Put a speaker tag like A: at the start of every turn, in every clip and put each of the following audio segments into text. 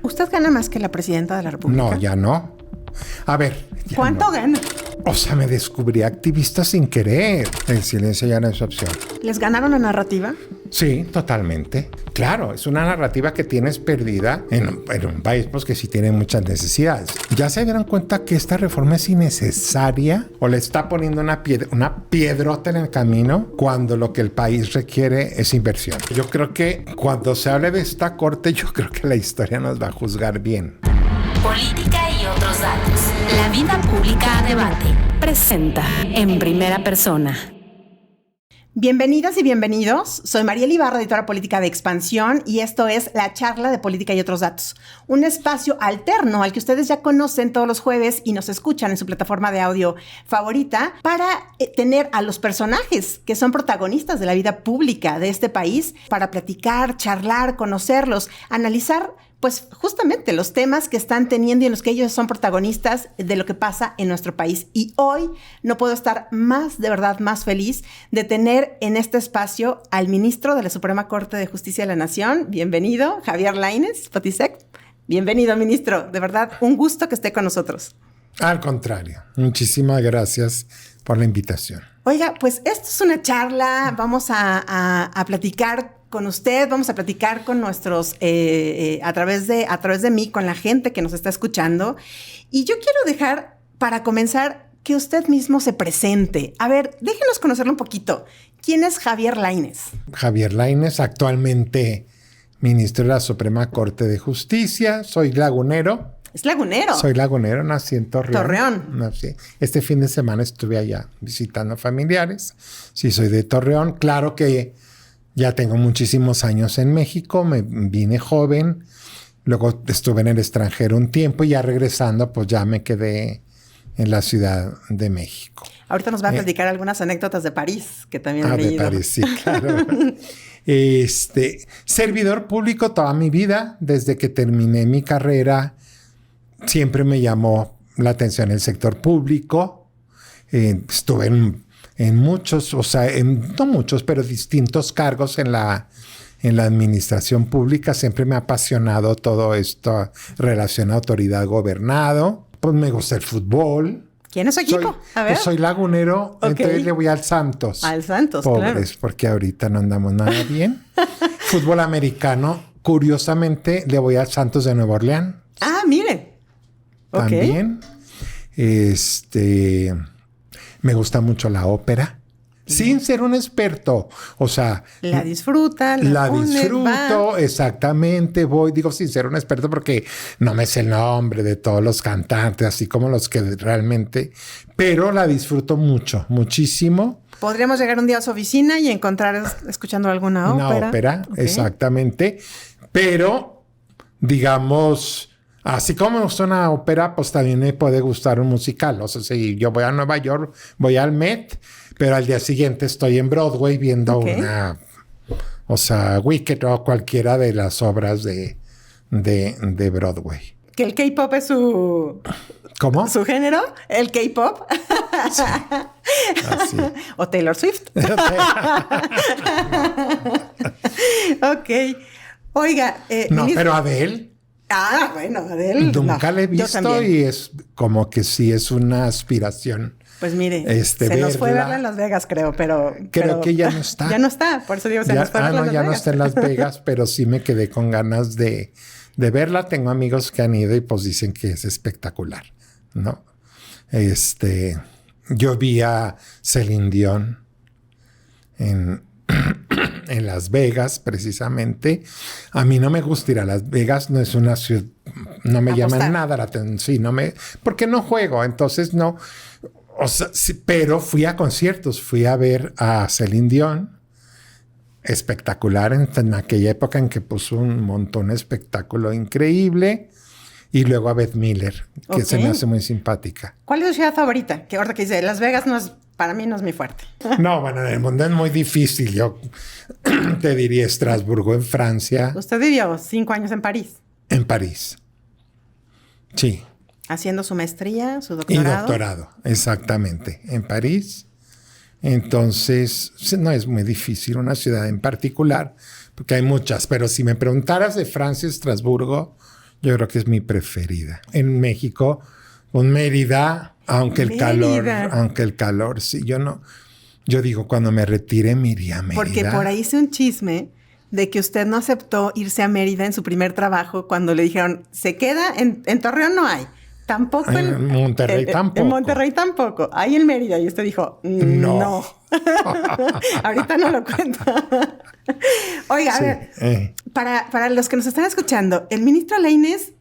A: ¿Usted gana más que la presidenta de la República?
B: No, ya no. A ver.
A: ¿Cuánto gana?
B: O sea, me descubrí activista sin querer. El silencio ya no es opción.
A: ¿Les ganaron la narrativa?
B: Sí, totalmente. Claro, es una narrativa que tienes perdida en un país pues, que sí tiene muchas necesidades. ¿Ya se dieron cuenta que esta reforma es innecesaria? ¿O le está poniendo una piedrota en el camino cuando lo que el país requiere es inversión? Yo creo que cuando se hable de esta corte, yo creo que la historia nos va a juzgar bien.
C: Política y otros datos. La vida pública a debate. Presenta en primera persona.
A: Bienvenidas y bienvenidos. Soy Mariela Ibarra, editora política de Expansión, y esto es La Charla de Política y Otros Datos, un espacio alterno al que ustedes ya conocen todos los jueves y nos escuchan en su plataforma de audio favorita para tener a los personajes que son protagonistas de la vida pública de este país para platicar, charlar, conocerlos, analizar pues justamente los temas que están teniendo y en los que ellos son protagonistas de lo que pasa en nuestro país. Y hoy no puedo estar más, de verdad, más feliz de tener en este espacio al ministro de la Suprema Corte de Justicia de la Nación. Bienvenido, Javier Lainez, Potisek. Bienvenido, ministro. De verdad, un gusto que esté con nosotros.
B: Al contrario, muchísimas gracias por la invitación.
A: Oiga, pues esto es una charla, vamos a platicar con usted, vamos a platicar con nuestros, a través de mí, con la gente que nos está escuchando. Y yo quiero dejar, para comenzar, que usted mismo se presente. A ver, déjenos conocerlo un poquito. ¿Quién es Javier Lainez?
B: Javier Lainez, actualmente ministro de la Suprema Corte de Justicia. Soy lagunero.
A: ¿Es lagunero?
B: Soy lagunero, nací en Torreón.
A: Torreón.
B: Nací. Este fin de semana estuve allá visitando familiares. Sí, soy de Torreón. Claro que ya tengo muchísimos años en México. Me vine joven. Luego estuve en el extranjero un tiempo y ya regresando, pues ya me quedé en la Ciudad de México.
A: Ahorita nos va a platicar algunas anécdotas de París, que también he leído.
B: De París, sí, claro. Servidor público toda mi vida. Desde que terminé mi carrera, siempre me llamó la atención el sector público. Estuve en muchos, o sea, no muchos, pero distintos cargos en la administración pública. Siempre me ha apasionado todo esto, relación autoridad-gobernado. Pues me gusta el fútbol.
A: ¿Quién es su equipo? A ver.
B: Pues soy lagunero, okay. Entonces le voy al Santos.
A: Al Santos,
B: pobres,
A: claro.
B: Porque ahorita no andamos nada bien. Fútbol americano, curiosamente, le voy al Santos de Nueva Orleans.
A: Ah, mire.
B: También.
A: Okay.
B: Me gusta mucho la ópera. Sin ser un experto. O sea...
A: La disfruta.
B: La disfruto, exactamente. Digo sin ser un experto porque no me sé el nombre de todos los cantantes, así como los que realmente... Pero la disfruto mucho, muchísimo.
A: Podríamos llegar un día a su oficina y encontrar escuchando alguna ópera.
B: Una ópera, okay. Exactamente. Pero, digamos... Así como me gusta una ópera, pues también me puede gustar un musical. O sea, si yo voy a Nueva York, voy al Met, pero al día siguiente estoy en Broadway viendo Wicked o cualquiera de las obras de Broadway.
A: ¿Que el K-pop es su...
B: ¿Cómo?
A: ¿Su género? ¿El K-pop?
B: Sí. Así.
A: ¿O Taylor Swift? Ok. Oiga...
B: no, pero Adele...
A: Ah, bueno, Adele.
B: Nunca la he visto y es como que sí es una aspiración.
A: Pues mire, se nos fue verla en Las Vegas, creo, pero...
B: Creo que ya no está.
A: Ya no está, por eso digo, se nos fue verla en Las Vegas.
B: Ya no está en Las Vegas, pero sí me quedé con ganas de verla. Tengo amigos que han ido y pues dicen que es espectacular, ¿no? Yo vi a Celine Dion en Las Vegas, precisamente. A mí no me gusta ir a Las Vegas, no es una ciudad, no me llama nada la atención, sí, porque no juego, entonces no, o sea, sí, pero fui a conciertos, fui a ver a Celine Dion, espectacular en aquella época en que puso un montón de espectáculo increíble, y luego a Beth Miller, que se me hace muy simpática.
A: ¿Cuál es tu ciudad favorita? Que ahorita que dice, Las Vegas para mí no es mi fuerte.
B: No, bueno, en el mundo es muy difícil. Yo te diría Estrasburgo en Francia.
A: ¿Usted vivió 5 años en París?
B: En París. Sí.
A: ¿Haciendo su maestría, su doctorado?
B: Y doctorado, exactamente. En París. Entonces, no es muy difícil una ciudad en particular, porque hay muchas. Pero si me preguntaras de Francia, Estrasburgo, Yo creo que es mi preferida. En México, con Mérida, aunque el calor, sí, yo digo, cuando me retire me iría a Mérida.
A: Porque por ahí hice un chisme de que usted no aceptó irse a Mérida en su primer trabajo cuando le dijeron, se queda en Torreón, no hay. Tampoco
B: en Monterrey tampoco.
A: En Monterrey tampoco. Hay en Mérida. Y usted dijo, no. Ahorita no lo cuenta. Oiga, sí, a ver, para los que nos están escuchando, el ministro Lainez,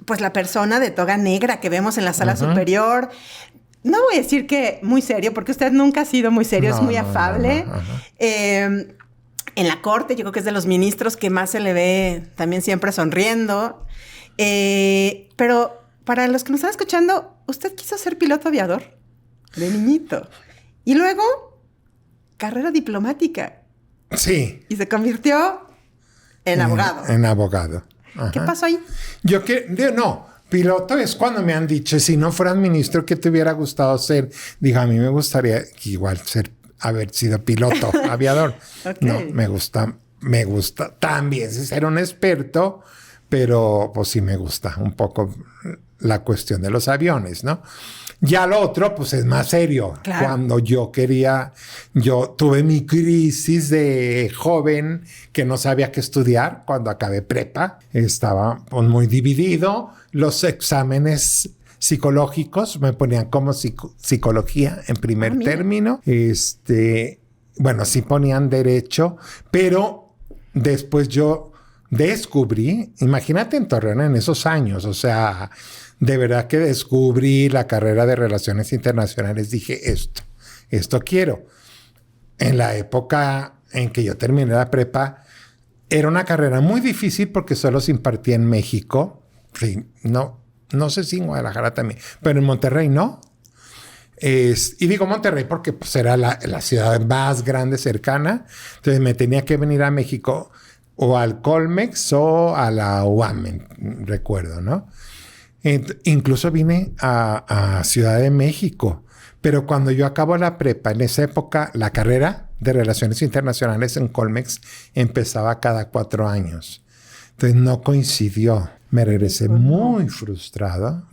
A: pues la persona de toga negra que vemos en la sala superior, no voy a decir que muy serio, porque usted nunca ha sido muy serio, es muy afable. En la corte, yo creo que es de los ministros que más se le ve también siempre sonriendo. Pero para los que nos están escuchando, usted quiso ser piloto aviador de niñito. Y luego, carrera diplomática.
B: Sí.
A: Y se convirtió en abogado.
B: En abogado. Ajá.
A: ¿Qué pasó ahí?
B: Piloto es cuando me han dicho, si no fueras ministro, ¿qué te hubiera gustado ser? Digo, a mí me gustaría igual haber sido piloto, aviador. Okay. No, me gusta también ser un experto, pero pues sí me gusta un poco la cuestión de los aviones, ¿no? Ya lo otro, pues es más serio. Claro. Cuando yo tuve mi crisis de joven que no sabía qué estudiar. Cuando acabé prepa, estaba pues, muy dividido. Los exámenes psicológicos me ponían como psicología en primer término. Bueno, sí ponían derecho, pero después yo descubrí, imagínate en Torreón en esos años, o sea, de verdad que descubrí la carrera de Relaciones Internacionales. Dije, esto quiero. En la época en que yo terminé la prepa, era una carrera muy difícil porque solo se impartía en México. Sí, no sé si en Guadalajara también, pero en Monterrey no. Y digo Monterrey porque pues, era la ciudad más grande cercana. Entonces me tenía que venir a México o al Colmex o a la UAM, recuerdo, ¿no? Incluso vine a Ciudad de México, pero cuando yo acabo la prepa, en esa época, la carrera de Relaciones Internacionales en Colmex empezaba cada 4 años. Entonces no coincidió. Me regresé muy frustrado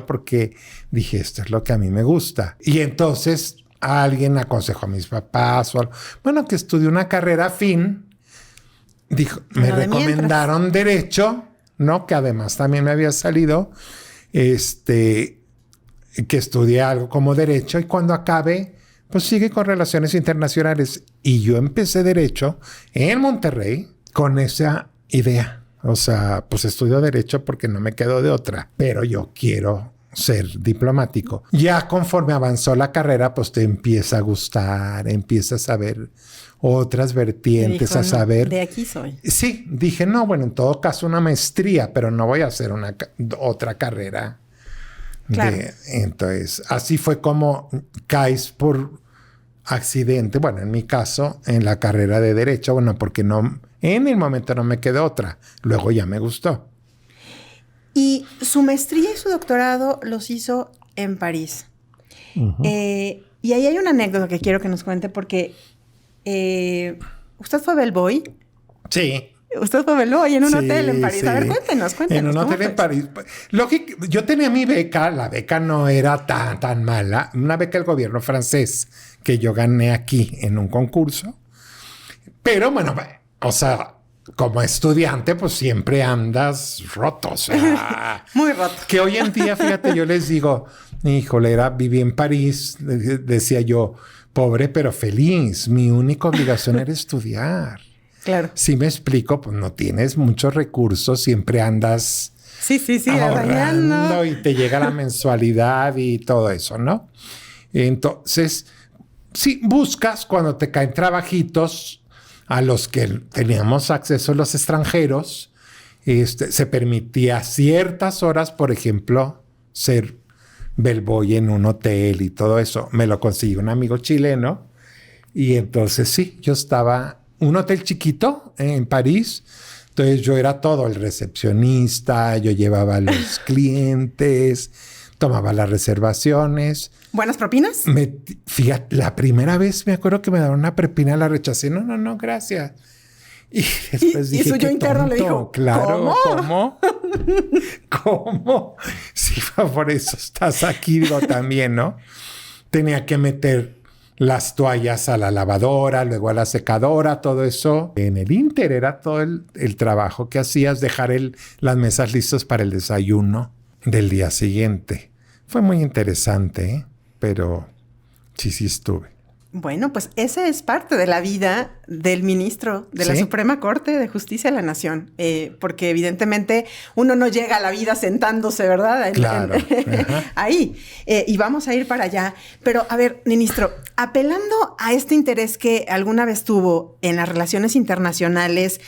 B: porque dije, esto es lo que a mí me gusta. Y entonces alguien aconsejó a mis papás que estudie una carrera afín. Me recomendaron Derecho, ¿no? Que además también me había salido, que estudié algo como Derecho y cuando acabe, pues sigue con Relaciones Internacionales. Y yo empecé Derecho en Monterrey con esa idea. O sea, pues estudio Derecho porque no me quedo de otra, pero yo quiero ser diplomático. Ya conforme avanzó la carrera, pues te empieza a gustar, empiezas a ver otras vertientes, a saber.
A: De aquí soy.
B: Sí, dije, no, bueno, en todo caso una maestría, pero no voy a hacer otra carrera.
A: Claro.
B: Entonces, así fue como caes por accidente, bueno, en mi caso, en la carrera de Derecho, bueno, porque en el momento no me quedó otra. Luego ya me gustó.
A: Y su maestría y su doctorado los hizo en París. Uh-huh. Y ahí hay una anécdota que quiero que nos cuente porque ¿usted fue bellboy?
B: Sí.
A: Usted fue bellboy en un hotel en París. Sí. A ver, cuéntenos.
B: En un hotel en París. Yo tenía mi beca. La beca no era tan mala. Una beca del gobierno francés que yo gané aquí en un concurso. Pero bueno, o sea, como estudiante, pues siempre andas roto. O sea,
A: muy roto.
B: Que hoy en día, fíjate, yo les digo, híjole, viví en París, decía yo, pobre pero feliz. Mi única obligación era estudiar.
A: Claro.
B: Si me explico, pues no tienes muchos recursos, siempre andas ahorrando y te llega la mensualidad y todo eso, ¿no? Entonces, si buscas cuando te caen trabajitos a los que teníamos acceso los extranjeros, se permitía ciertas horas, por ejemplo, ser bellboy en un hotel y todo eso. Me lo consiguió un amigo chileno y entonces sí, yo estaba en un hotel chiquito en París. Entonces yo era todo, el recepcionista, yo llevaba a los clientes, tomaba las reservaciones.
A: ¿Buenas propinas?
B: Fíjate, la primera vez me acuerdo que me daban una propina, la rechacé. No, gracias. Y después dije,
A: y su yo interno le dijo,
B: claro, ¿cómo? Sí, por eso estás aquí, digo, también, ¿no? Tenía que meter las toallas a la lavadora, luego a la secadora, todo eso. En el Inter era todo el trabajo que hacías, dejar las mesas listas para el desayuno del día siguiente. Fue muy interesante, ¿eh? Pero sí estuve.
A: Bueno, pues esa es parte de la vida del ministro de la Suprema Corte de Justicia de la Nación, porque evidentemente uno no llega a la vida sentándose, ¿verdad?
B: Claro.
A: Ahí. Y vamos a ir para allá. Pero, a ver, ministro, apelando a este interés que alguna vez tuvo en las relaciones internacionales,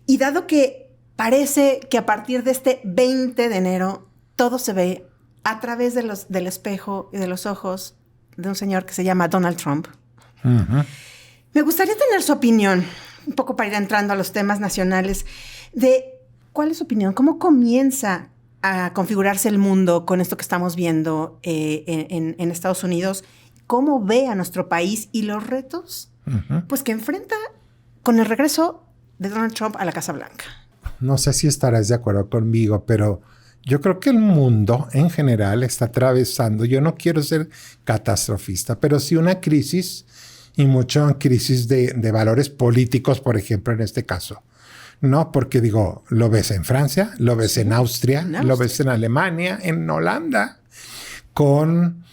A: y dado que parece que a partir de este 20 de enero todo se ve a través del espejo y de los ojos de un señor que se llama Donald Trump. Uh-huh. Me gustaría tener su opinión, un poco para ir entrando a los temas nacionales, de cuál es su opinión, cómo comienza a configurarse el mundo con esto que estamos viendo en Estados Unidos, cómo ve a nuestro país y los retos pues que enfrenta con el regreso de Donald Trump a la Casa Blanca.
B: No sé si estarás de acuerdo conmigo, pero yo creo que el mundo en general está atravesando, yo no quiero ser catastrofista, pero sí una crisis y mucho crisis de valores políticos, por ejemplo, en este caso. No, porque digo, lo ves en Francia, lo ves en Austria, lo ves en Alemania, en Holanda, con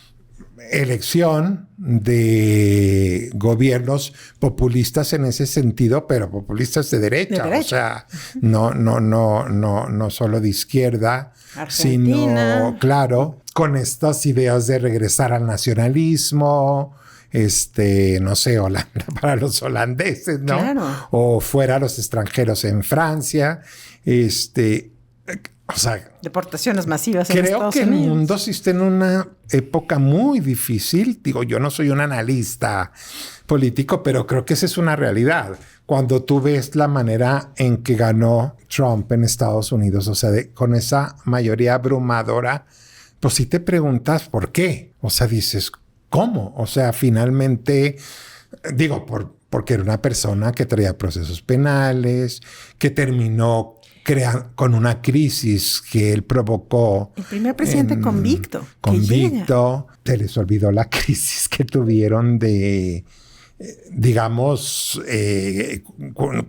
B: elección de gobiernos populistas en ese sentido, pero populistas de derecha. O sea, no solo de izquierda,
A: Argentina.
B: Sino, claro, con estas ideas de regresar al nacionalismo, no sé, Holanda para los holandeses, ¿no?
A: Claro.
B: O fuera los extranjeros en Francia, o sea,
A: deportaciones masivas en Estados Unidos.
B: Creo que el mundo sí está en una época muy difícil. Digo, yo no soy un analista político, pero creo que esa es una realidad. Cuando tú ves la manera en que ganó Trump en Estados Unidos, o sea, con esa mayoría abrumadora, pues sí te preguntas por qué. O sea, dices, ¿cómo? O sea, finalmente, digo, porque era una persona que traía procesos penales, que terminó con una crisis que él provocó.
A: El primer presidente convicto.
B: Se les olvidó la crisis que tuvieron de, digamos,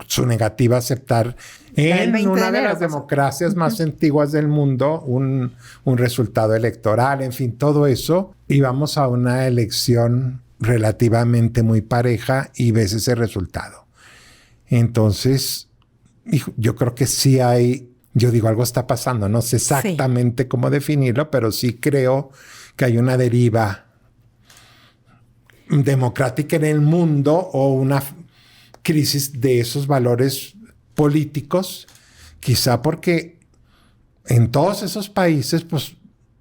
B: su negativa a aceptar en una de las democracias más antiguas del mundo un resultado electoral, en fin, todo eso. Íbamos a una elección relativamente muy pareja y ves ese resultado. Entonces, yo creo que sí hay, yo digo, algo está pasando, no sé exactamente cómo definirlo, pero sí creo que hay una deriva democrática en el mundo o una crisis de esos valores políticos, quizá porque en todos esos países, pues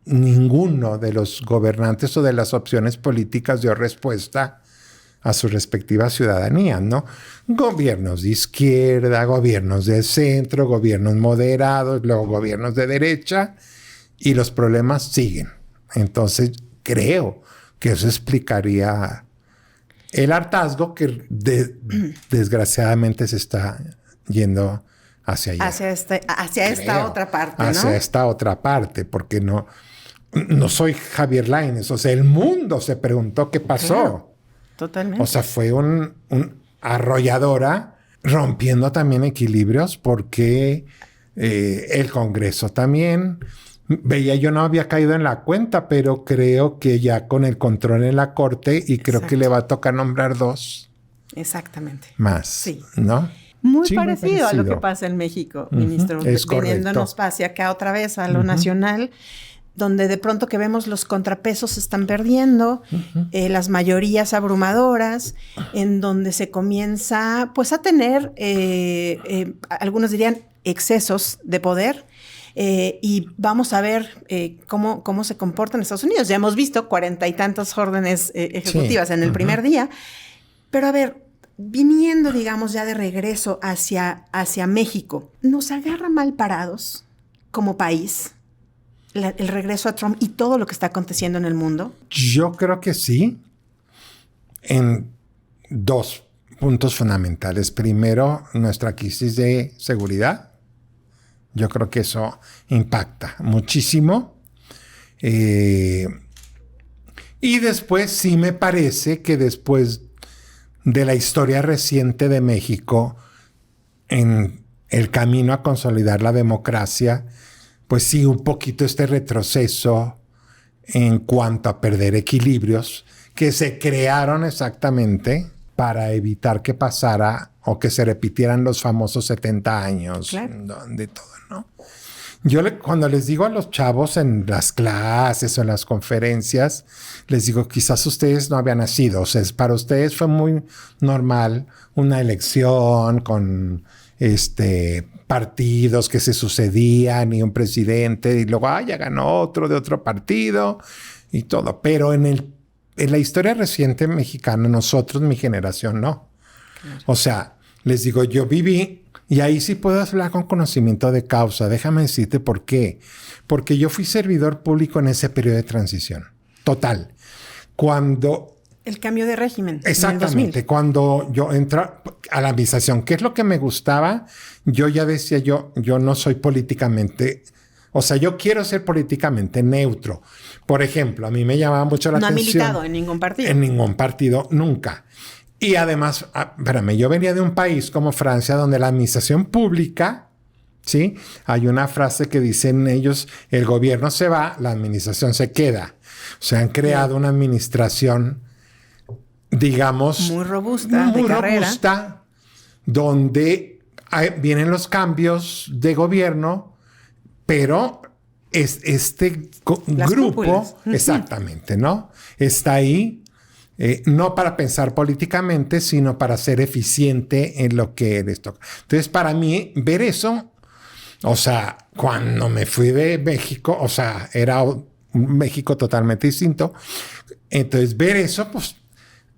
B: ninguno de los gobernantes o de las opciones políticas dio respuesta a su respectiva ciudadanía, ¿no? Gobiernos de izquierda, gobiernos de centro, gobiernos moderados, luego gobiernos de derecha, y los problemas siguen. Entonces, creo que eso explicaría el hartazgo que desgraciadamente se está yendo hacia allá.
A: Hacia esta otra parte, ¿no?
B: Hacia esta otra parte, porque no soy Javier Lainez. O sea, el mundo se preguntó qué pasó.
A: Claro. Totalmente.
B: O sea, fue un arrolladora, rompiendo también equilibrios, porque el Congreso también veía, yo no había caído en la cuenta, pero creo que ya con el control en la Corte, y creo que le va a tocar nombrar 2.
A: Exactamente.
B: Más.
A: Sí.
B: ¿No?
A: Muy parecido a lo que pasa en México, ministro.
B: Es
A: viniéndonos hacia acá otra vez a lo nacional, donde de pronto que vemos los contrapesos se están perdiendo, las mayorías abrumadoras, en donde se comienza pues a tener, algunos dirían, excesos de poder, y vamos a ver cómo se comporta en Estados Unidos. Ya hemos visto 40 y tantas órdenes ejecutivas en el primer día, pero a ver, viniendo, digamos, ya de regreso hacia México, ¿nos agarra mal parados como país el regreso a Trump y todo lo que está aconteciendo en el mundo?
B: Yo creo que sí, en 2 puntos fundamentales. Primero, nuestra crisis de seguridad. Yo creo que eso impacta muchísimo. Y después sí me parece que después de la historia reciente de México, en el camino a consolidar la democracia, pues sí, un poquito este retroceso en cuanto a perder equilibrios que se crearon exactamente para evitar que pasara o que se repitieran los famosos 70 años, claro, de todo, ¿no? Yo cuando les digo a los chavos en las clases o en las conferencias, les digo, quizás ustedes no habían nacido. O sea, para ustedes fue muy normal una elección con partidos que se sucedían y un presidente y luego ya ganó otro de otro partido y todo. Pero en la historia reciente mexicana, nosotros, mi generación, no. Claro. O sea, les digo, yo viví... Y ahí sí puedo hablar con conocimiento de causa. Déjame decirte por qué. Porque yo fui servidor público en ese periodo de transición. Total. Cuando...
A: El cambio de régimen.
B: Exactamente. Cuando yo entré a la administración, ¿qué es lo que me gustaba? Yo ya decía, yo no soy políticamente... O sea, yo quiero ser políticamente neutro. Por ejemplo, a mí me llamaba mucho la atención...
A: No ha militado en ningún partido.
B: En ningún partido, nunca. Y además, espérame, yo venía de un país como Francia donde la administración pública, ¿sí? Hay una frase que dicen ellos, el gobierno se va, la administración se queda. O sea, han creado una administración, digamos...
A: Muy robusta, de carrera.
B: Robusta, donde vienen los cambios de gobierno, pero este grupo, exactamente, ¿no? Está ahí. No para pensar políticamente, sino para ser eficiente en lo que les toca. Entonces, para mí, ver eso, o sea, cuando me fui de México, o sea, era un México totalmente distinto. Entonces, ver eso, pues,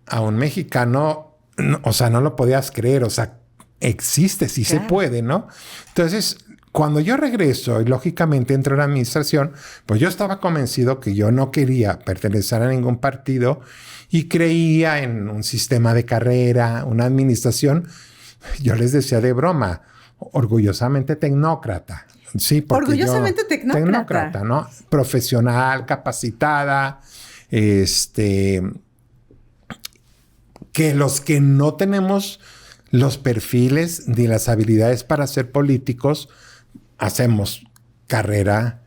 B: a un mexicano, no, o sea, no lo podías creer, o sea, existe, sí claro. Se puede, ¿no? Entonces, cuando yo regreso y lógicamente entro en la administración, pues yo estaba convencido que yo no quería pertenecer a ningún partido y creía en un sistema de carrera, una administración, yo les decía de broma, orgullosamente tecnócrata. Sí, porque
A: orgullosamente
B: tecnócrata, ¿no? Profesional, capacitada, que los que no tenemos los perfiles ni las habilidades para ser políticos, hacemos carrera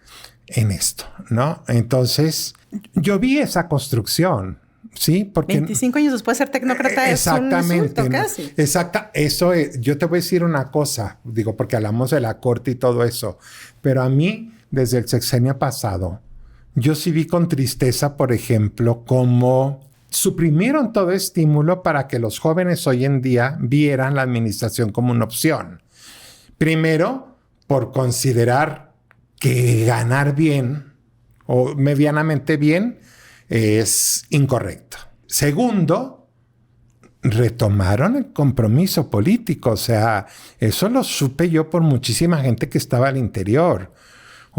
B: en esto, ¿no? Entonces, yo vi esa construcción, ¿sí? Porque
A: 25 años después de ser tecnócrata es un insulto, casi.
B: Exacta. Eso es, yo te voy a decir una cosa, digo, porque hablamos de la corte y todo eso, pero a mí, desde el sexenio pasado, yo sí vi con tristeza, por ejemplo, cómo suprimieron todo estímulo para que los jóvenes hoy en día vieran la administración como una opción. Primero, por considerar que ganar bien o medianamente bien es incorrecto. Segundo, retomaron el compromiso político. O sea, eso lo supe yo por muchísima gente que estaba al interior.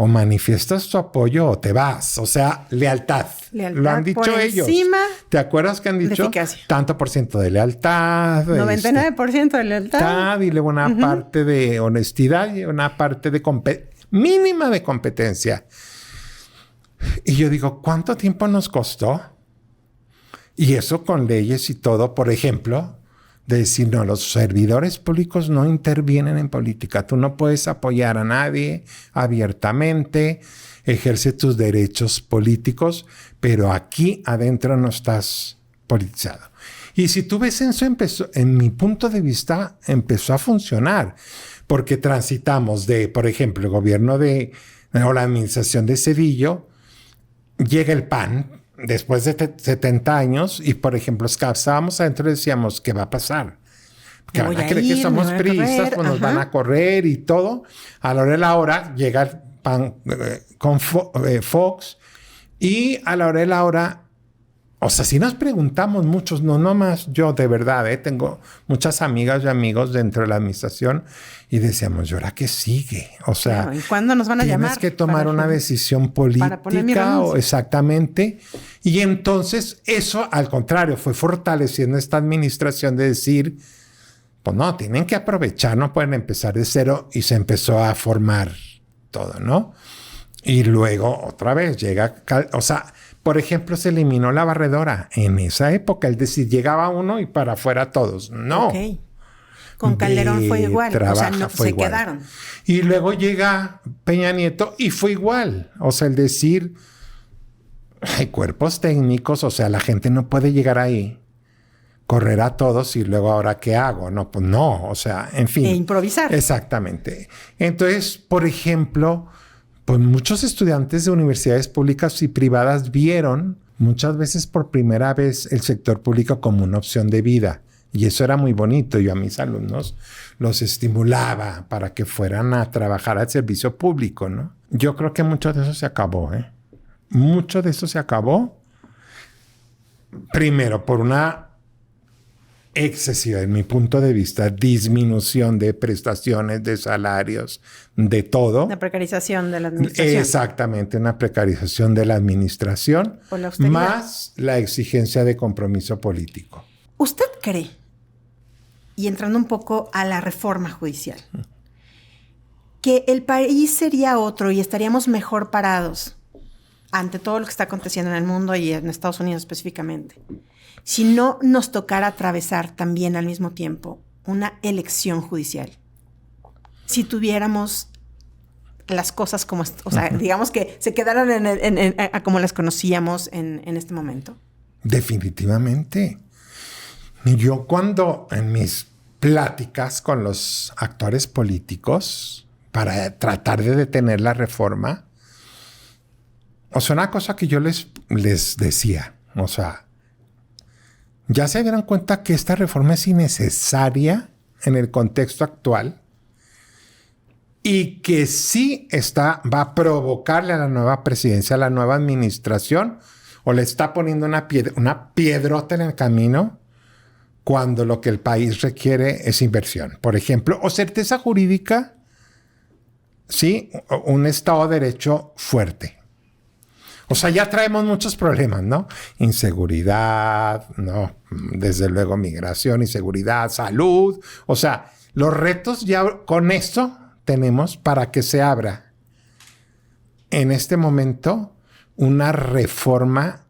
B: O manifiestas tu apoyo o te vas. O sea, lealtad. Lo han dicho ellos. ¿Te acuerdas que han dicho? Tanto por ciento de lealtad.
A: 99% de lealtad.
B: Y luego una parte de honestidad y una parte de mínima de competencia. Y yo digo, ¿cuánto tiempo nos costó? Y eso con leyes y todo, por ejemplo, de decir, no, los servidores públicos no intervienen en política. Tú no puedes apoyar a nadie abiertamente, ejerce tus derechos políticos, pero aquí adentro no estás politizado. Y si tú ves eso, en mi punto de vista, empezó a funcionar, porque transitamos de, por ejemplo, el gobierno o la administración de Cedillo, llega el PAN, después de 70 años, y por ejemplo, estábamos adentro y decíamos, ¿qué va a pasar? Que van a creer que somos priistas, pues nos van a correr y todo. A la hora de la hora llega el PAN con Fox, y a la hora de la hora O sea, si nos preguntamos muchos, no nomás yo, de verdad, tengo muchas amigas y amigos dentro de la administración y decíamos, ¿y ahora qué sigue? O sea,
A: claro, ¿y cuándo nos van a llamar?
B: Tienes que tomar una decisión política o exactamente. Y entonces eso, al contrario, fue fortaleciendo esta administración de decir, pues no, tienen que aprovechar, no pueden empezar de cero, y se empezó a formar todo, ¿no? Y luego otra vez llega, o sea, por ejemplo, se eliminó la barredora en esa época, es decir, llegaba uno y para afuera todos. No.
A: Okay. Con Calderón fue igual, o sea, no, se igual. Quedaron.
B: Y luego llega Peña Nieto y fue igual. O sea, el decir, hay cuerpos técnicos, o sea, la gente no puede llegar ahí, correr a todos y luego ahora ¿qué hago? No, pues no, o sea, en fin.
A: E improvisar.
B: Exactamente. Entonces, por ejemplo, pues muchos estudiantes de universidades públicas y privadas vieron muchas veces por primera vez el sector público como una opción de vida. Y eso era muy bonito. Yo a mis alumnos los estimulaba para que fueran a trabajar al servicio público, ¿no? Yo creo que mucho de eso se acabó, ¿eh? Mucho de eso se acabó. Primero, por una excesiva, en mi punto de vista, disminución de prestaciones, de salarios, de todo.
A: La precarización de la administración.
B: Exactamente, una precarización de la administración, más la exigencia de compromiso político.
A: ¿Usted cree, y entrando un poco a la reforma judicial, que el país sería otro y estaríamos mejor parados ante todo lo que está aconteciendo en el mundo y en Estados Unidos específicamente, si no nos tocara atravesar también al mismo tiempo una elección judicial? Si tuviéramos las cosas como, o sea, digamos que se quedaran como las conocíamos en este momento.
B: Definitivamente. Yo cuando en mis pláticas con los actores políticos para tratar de detener la reforma, o sea, una cosa que yo les decía, o sea, ya se dieron cuenta que esta reforma es innecesaria en el contexto actual y que sí va a provocarle a la nueva presidencia, a la nueva administración, o le está poniendo una piedrota en el camino cuando lo que el país requiere es inversión. Por ejemplo, o certeza jurídica, sí, un Estado de Derecho fuerte. O sea, ya traemos muchos problemas, ¿no? Inseguridad, ¿no? Desde luego migración, inseguridad, salud. O sea, los retos ya con esto tenemos para que se abra en este momento una reforma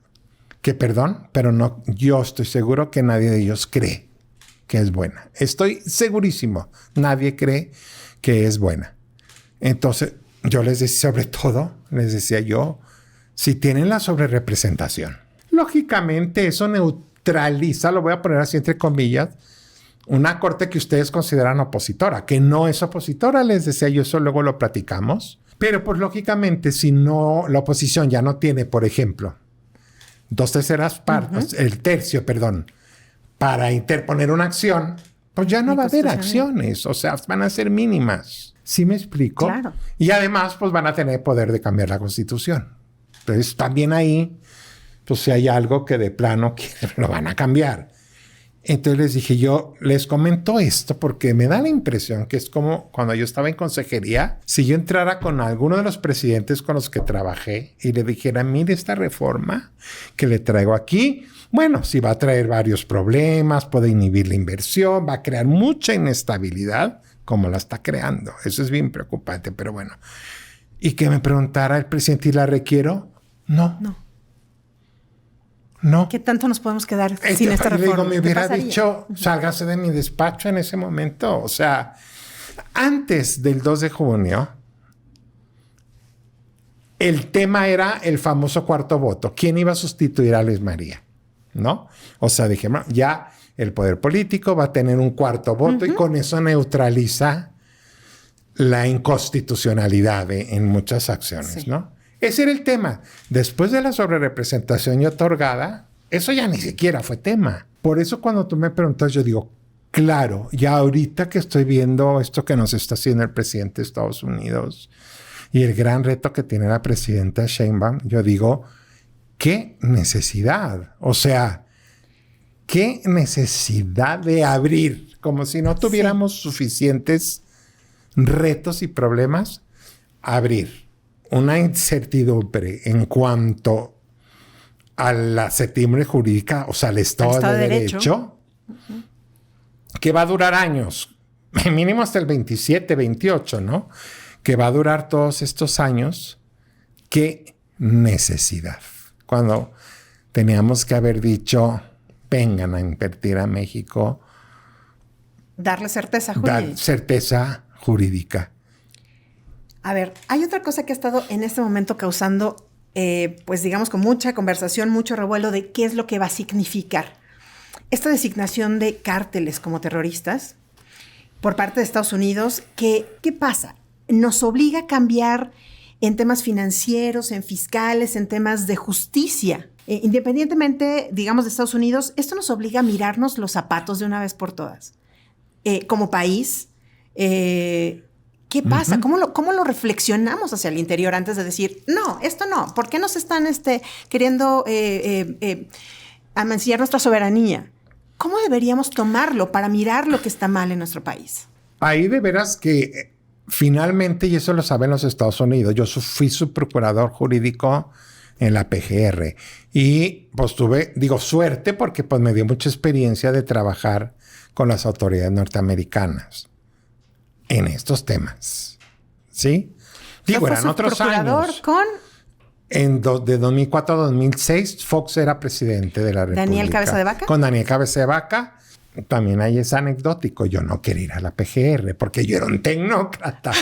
B: que, perdón, pero no, yo estoy seguro que nadie de ellos cree que es buena. Estoy segurísimo, nadie cree que es buena. Entonces, yo les decía, sobre todo, les decía yo, si tienen la sobrerepresentación, lógicamente eso neutraliza, lo voy a poner así entre comillas, una corte que ustedes consideran opositora, que no es opositora, les decía yo, eso luego lo platicamos. Pero pues lógicamente, si no, la oposición ya no tiene, por ejemplo, 2/3 partes, el tercio, perdón, para interponer una acción, pues ya no va a haber acciones, o sea, van a ser mínimas. ¿Sí me explico?
A: Claro.
B: Y además, pues van a tener poder de cambiar la Constitución. Entonces, también ahí, pues si hay algo que de plano lo van a cambiar. Entonces les dije, yo les comento esto porque me da la impresión que es como cuando yo estaba en consejería, si yo entrara con alguno de los presidentes con los que trabajé y le dijera, mire esta reforma que le traigo aquí, bueno, sí va a traer varios problemas, puede inhibir la inversión, va a crear mucha inestabilidad como la está creando. Eso es bien preocupante, pero bueno. Y que me preguntara el presidente, ¿y la requiero? No.
A: ¿Qué tanto nos podemos quedar sin esta reforma?
B: Le digo, me hubiera dicho, sálgase de mi despacho en ese momento. O sea, antes del 2 de junio, el tema era el famoso cuarto voto. ¿Quién iba a sustituir a Luis María? ¿No? O sea, dije, ya el poder político va a tener un cuarto voto y con eso neutraliza la inconstitucionalidad en muchas acciones, ¿no? Ese era el tema. Después de la sobrerepresentación y otorgada, eso ya ni siquiera fue tema. Por eso cuando tú me preguntas, yo digo, claro, ya ahorita que estoy viendo esto que nos está haciendo el presidente de Estados Unidos y el gran reto que tiene la presidenta Sheinbaum, yo digo, qué necesidad. O sea, qué necesidad de abrir, como si no tuviéramos suficientes retos y problemas, abrir una incertidumbre en cuanto a la certidumbre jurídica, o sea, al Estado de Derecho, que va a durar años, mínimo hasta el 27, 28, ¿no? Que va a durar todos estos años. ¡Qué necesidad! Cuando teníamos que haber dicho, vengan a invertir a México.
A: Darle certeza jurídica.
B: Dar certeza jurídica.
A: A ver, hay otra cosa que ha estado en este momento causando, pues digamos, con mucha conversación, mucho revuelo de qué es lo que va a significar esta designación de cárteles como terroristas por parte de Estados Unidos. ¿Qué pasa? Nos obliga a cambiar en temas financieros, en fiscales, en temas de justicia. Independientemente, digamos, de Estados Unidos, esto nos obliga a mirarnos los zapatos de una vez por todas. Como país, ¿qué pasa? ¿Cómo lo reflexionamos hacia el interior antes de decir, no, esto no? ¿Por qué nos están queriendo amancillar nuestra soberanía? ¿Cómo deberíamos tomarlo para mirar lo que está mal en nuestro país?
B: Ahí de veras que finalmente, y eso lo saben los Estados Unidos, yo fui su procurador jurídico en la PGR y pues tuve, suerte porque pues me dio mucha experiencia de trabajar con las autoridades norteamericanas en estos temas. ¿Sí? Eran otros años. De 2004 a 2006, Fox era presidente de la República.
A: ¿Daniel Cabeza de Vaca?
B: Con Daniel Cabeza de Vaca. También ahí es anecdótico. Yo no quería ir a la PGR porque yo era un tecnócrata.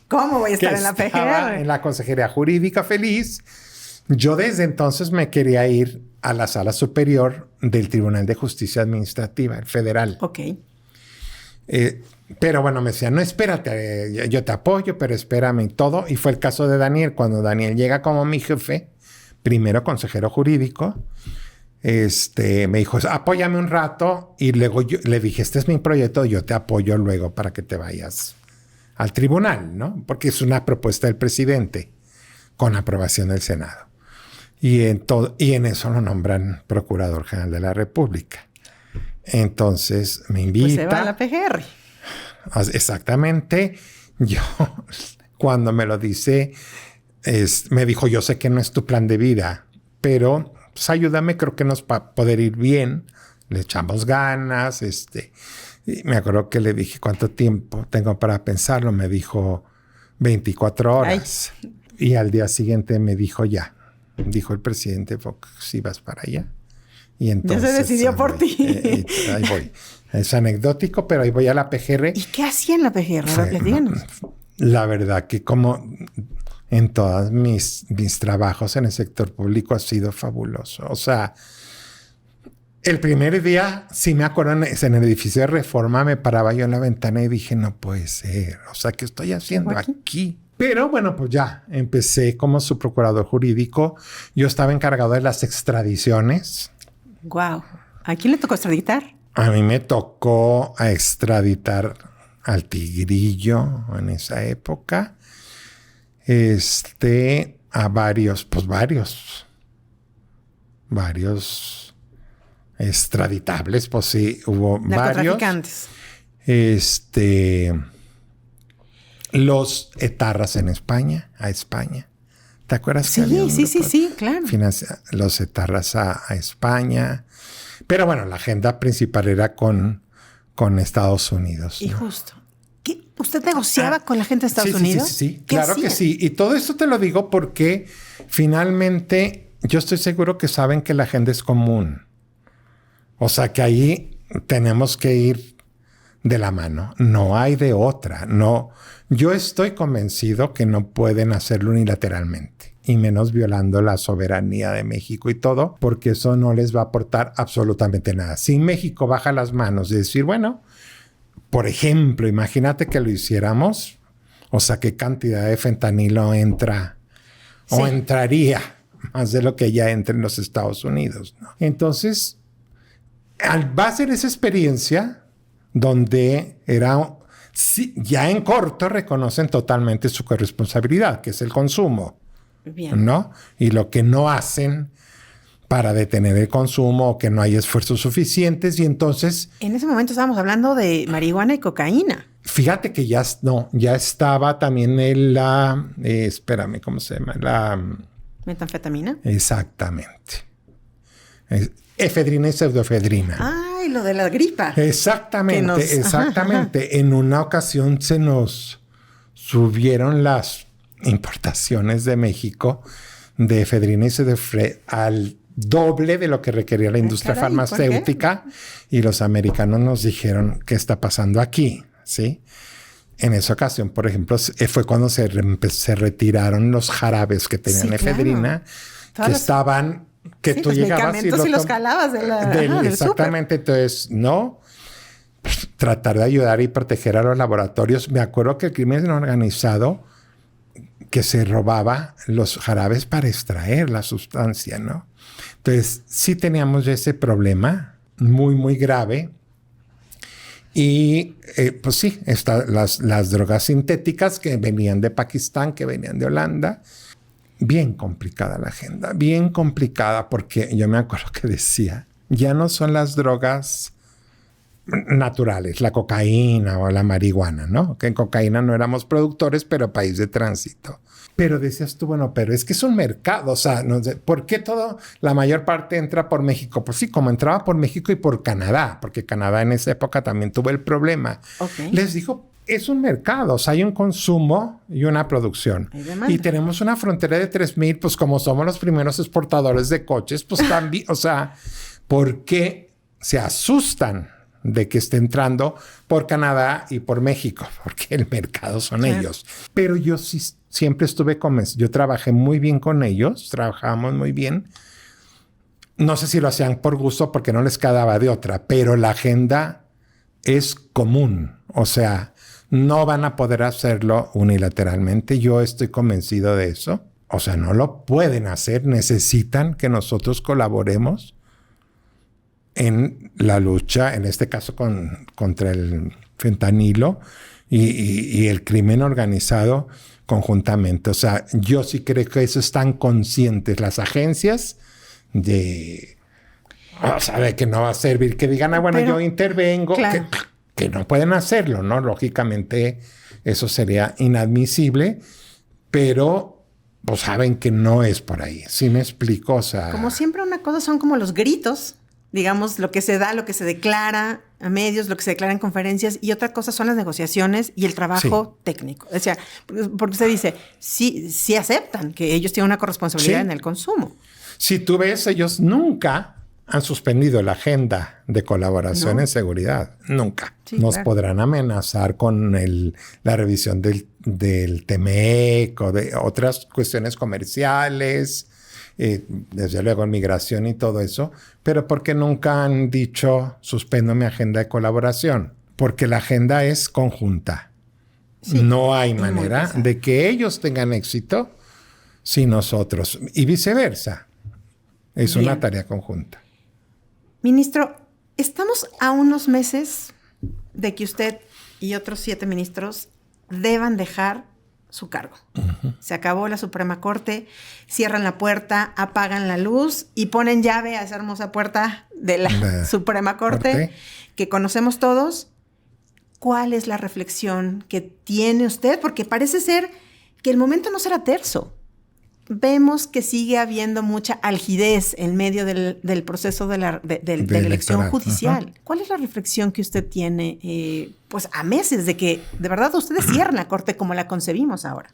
A: ¿Cómo voy a estar en la PGR?
B: En la Consejería Jurídica feliz. Yo desde entonces me quería ir a la Sala Superior del Tribunal de Justicia Administrativa, el federal.
A: Ok.
B: Pero bueno, me decían, no, espérate, yo te apoyo, pero espérame y todo. Y fue el caso de Daniel. Cuando Daniel llega como mi jefe, primero consejero jurídico, me dijo, apóyame un rato. Y luego yo le dije, este es mi proyecto, yo te apoyo luego para que te vayas al tribunal, ¿no? Porque es una propuesta del presidente con aprobación del Senado. Y en eso lo nombran Procurador General de la República. Entonces me invita.
A: Pues se va a la PGR.
B: Exactamente. Yo, cuando me lo dice, me dijo, yo sé que no es tu plan de vida, pero pues, ayúdame, creo que nos va a poder ir bien. Le echamos ganas. Y me acuerdo que le dije, ¿cuánto tiempo tengo para pensarlo? Me dijo, 24 horas. Ay. Y al día siguiente me dijo, ya. Dijo el presidente, si vas para allá. Y entonces,
A: ya se decidió por ti.
B: Ahí voy. Es anecdótico, pero ahí voy a la PGR.
A: ¿Y qué hacía en la PGR?
B: La verdad que como en todos mis trabajos en el sector público ha sido fabuloso. O sea, el primer día, sí me acuerdo, en el edificio de Reforma me paraba yo en la ventana y dije, no puede ser. O sea, ¿qué estoy haciendo aquí? Pero bueno, pues ya empecé como su procurador jurídico. Yo estaba encargado de las extradiciones.
A: Wow. ¿A quién le tocó extraditar?
B: A mí me tocó extraditar al Tigrillo en esa época. A varios extraditables, pues sí, hubo varios.
A: Narcotraficantes.
B: Los etarras a España. ¿Te acuerdas?
A: Sí, claro.
B: Los etarras a España. Pero bueno, la agenda principal era con Estados Unidos.
A: Y justo. ¿Usted negociaba con la gente de Estados Unidos?
B: Sí. Claro que sí. Y todo esto te lo digo porque finalmente yo estoy seguro que saben que la agenda es común. O sea que ahí tenemos que ir de la mano. No hay de otra. No. Yo estoy convencido que no pueden hacerlo unilateralmente. Y menos violando la soberanía de México y todo, porque eso no les va a aportar absolutamente nada. Si México baja las manos y decir, bueno, por ejemplo, imagínate que lo hiciéramos, o sea, qué cantidad de fentanilo entra o entraría más de lo que ya entra en los Estados Unidos, ¿no? Entonces, va a ser esa experiencia donde ya en corto reconocen totalmente su corresponsabilidad, que es el consumo.
A: Bien.
B: ¿No? Y lo que no hacen para detener el consumo o que no hay esfuerzos suficientes y entonces...
A: En ese momento estábamos hablando de marihuana y cocaína.
B: Fíjate que ya estaba también espérame, ¿cómo se llama? La...
A: ¿Metanfetamina?
B: Exactamente. Efedrina y pseudoefedrina.
A: Ay, lo de la gripa.
B: Exactamente, exactamente. En una ocasión se nos subieron las importaciones de México de efedrina y pseudoefedrina al doble de lo que requería la industria farmacéutica y los americanos nos dijeron ¿qué está pasando aquí? ¿Sí? En esa ocasión, por ejemplo, fue cuando se retiraron los jarabes que tenían efedrina, que estaban, que tú llegabas y
A: los calabas
B: exactamente. Entonces, no, tratar de ayudar y proteger a los laboratorios. Me acuerdo que el crimen organizado que se robaba los jarabes para extraer la sustancia, ¿no? Entonces, sí teníamos ese problema muy, muy grave. Y pues sí, las drogas sintéticas que venían de Pakistán, que venían de Holanda. Bien complicada la agenda, bien complicada, porque yo me acuerdo que decía, ya no son las drogas naturales, la cocaína o la marihuana, ¿no? Que en cocaína no éramos productores, pero país de tránsito. Pero decías tú, bueno, pero es que es un mercado, o sea, no sé, ¿por qué la mayor parte entra por México? Pues sí, como entraba por México y por Canadá, porque Canadá en esa época también tuvo el problema. Okay. Les digo, es un mercado, o sea, hay un consumo y una producción. Y tenemos una frontera de 3,000, pues como somos los primeros exportadores de coches, pues también, o sea, ¿por qué se asustan de que esté entrando por Canadá y por México? Porque el mercado son ellos. Pero yo sí siempre estuve yo trabajé muy bien con ellos, trabajábamos muy bien. No sé si lo hacían por gusto porque no les quedaba de otra, pero la agenda es común. O sea, no van a poder hacerlo unilateralmente. Yo estoy convencido de eso. O sea, no lo pueden hacer. Necesitan que nosotros colaboremos en la lucha, en este caso contra el fentanilo y el crimen organizado conjuntamente. O sea, yo sí creo que eso están conscientes las agencias de que no va a servir que digan, bueno, yo intervengo, claro, que no pueden hacerlo, ¿no? Lógicamente eso sería inadmisible, pero pues saben que no es por ahí. ¿Sí me explico? O sea,
A: como siempre una cosa son como los gritos, digamos, lo que se da, lo que se declara a medios, lo que se declara en conferencias, y otra cosa son las negociaciones y el trabajo técnico. O sea, porque se dice, sí aceptan que ellos tienen una corresponsabilidad en el consumo.
B: Si tú ves, ellos nunca han suspendido la agenda de colaboración en seguridad. Nunca. Nos podrán amenazar con la revisión del TEMEC o de otras cuestiones comerciales, desde luego en migración y todo eso, pero porque nunca han dicho suspendo mi agenda de colaboración, porque la agenda es conjunta. No hay manera de que ellos tengan éxito sin nosotros y viceversa. Es una tarea conjunta.
A: Ministro, estamos a unos meses de que usted y otros 7 ministros deban dejar su cargo. Se acabó la Suprema Corte, cierran la puerta, apagan la luz y ponen llave a esa hermosa puerta de la Suprema Corte que conocemos todos. ¿Cuál es la reflexión que tiene usted? Porque parece ser que el momento no será terso. Vemos que sigue habiendo mucha algidez en medio del proceso de la elección judicial. ¿Cuál es la reflexión que usted tiene pues a meses de que de verdad ustedes cierran la Corte como la concebimos ahora?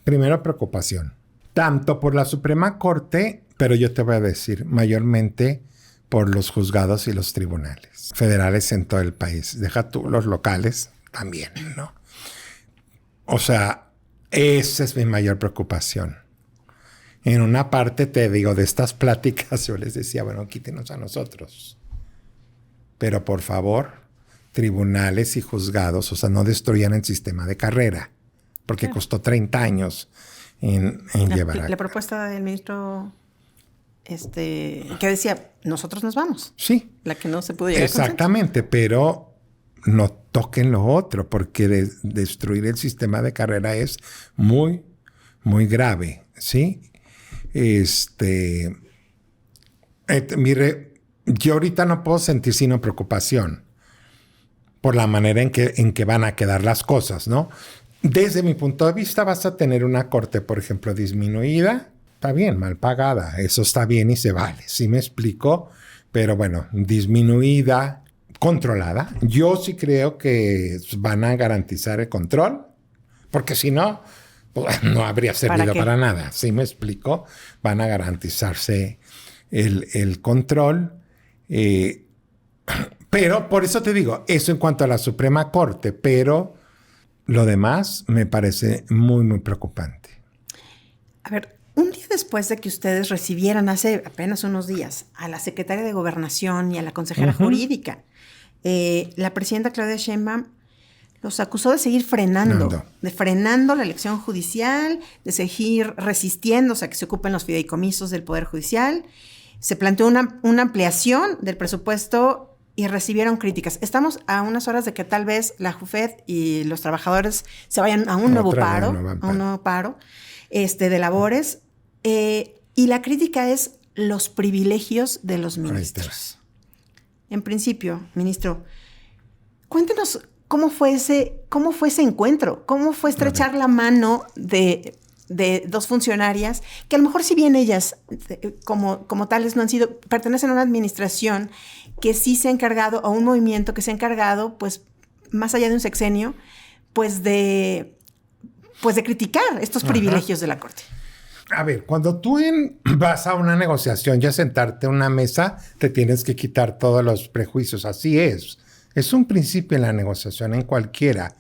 B: Primero, preocupación. Tanto por la Suprema Corte, pero yo te voy a decir, mayormente por los juzgados y los tribunales federales en todo el país. Deja tú los locales también, ¿no? O sea, esa es mi mayor preocupación. En una parte, te digo, de estas pláticas, yo les decía, bueno, quítenos a nosotros. Pero por favor, tribunales y juzgados, o sea, no destruyan el sistema de carrera, porque costó 30 años en llevar a...
A: La propuesta del ministro que decía, nosotros nos vamos.
B: Sí.
A: La que no se pudo llegar
B: exactamente, a pero no toquen lo otro, porque destruir el sistema de carrera es muy, muy grave, ¿sí? Yo ahorita no puedo sentir sino preocupación por la manera en que van a quedar las cosas, ¿no? Desde mi punto de vista vas a tener una corte, por ejemplo, disminuida. Está bien, mal pagada. Eso está bien y se vale. ¿Sí me explico? Pero bueno, disminuida, controlada. Yo sí creo que van a garantizar el control, porque si no, pues, no habría servido para nada. ¿Sí me explico? Van a garantizarse el control. Pero por eso te digo, eso en cuanto a la Suprema Corte, pero lo demás me parece muy, muy preocupante.
A: A ver, un día después de que ustedes recibieran hace apenas unos días a la secretaria de Gobernación y a la consejera jurídica, la presidenta Claudia Sheinbaum los acusó de seguir frenando la elección judicial, de seguir resistiéndose a que se ocupen los fideicomisos del Poder Judicial. Se planteó una ampliación del presupuesto y recibieron críticas. Estamos a unas horas de que tal vez la JUFED y los trabajadores se vayan a un nuevo paro de labores. Y la crítica es los privilegios de los ministros. En principio, ministro, cuéntenos cómo fue ese encuentro, cómo fue estrechar la mano de dos funcionarias que a lo mejor si bien ellas como tales no han sido, pertenecen a una administración que sí se ha encargado, o un movimiento que se ha encargado, pues más allá de un sexenio, pues de criticar estos privilegios de la Corte.
B: A ver, cuando tú vas a una negociación y a sentarte a una mesa, te tienes que quitar todos los prejuicios. Así es. Es un principio en la negociación, en cualquiera,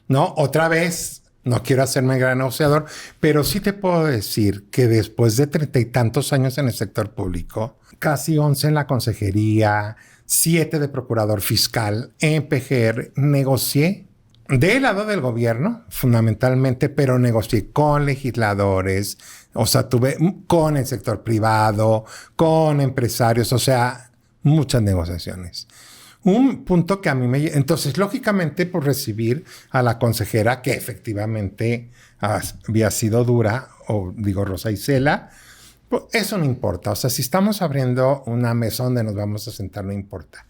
B: ¿no? Otra vez, no quiero hacerme gran negociador, pero sí te puedo decir que después de 30 y tantos años en el sector público, casi 11 en la consejería, 7 de procurador fiscal, en PGR, negocié del lado del gobierno, fundamentalmente, pero negocié con legisladores, o sea, tuve con el sector privado, con empresarios, o sea, muchas negociaciones. Un punto que a mí Entonces, lógicamente, por recibir a la consejera, que efectivamente había sido dura, o digo Rosa Isela, pues eso no importa. O sea, si estamos abriendo una mesa donde nos vamos a sentar, no importa.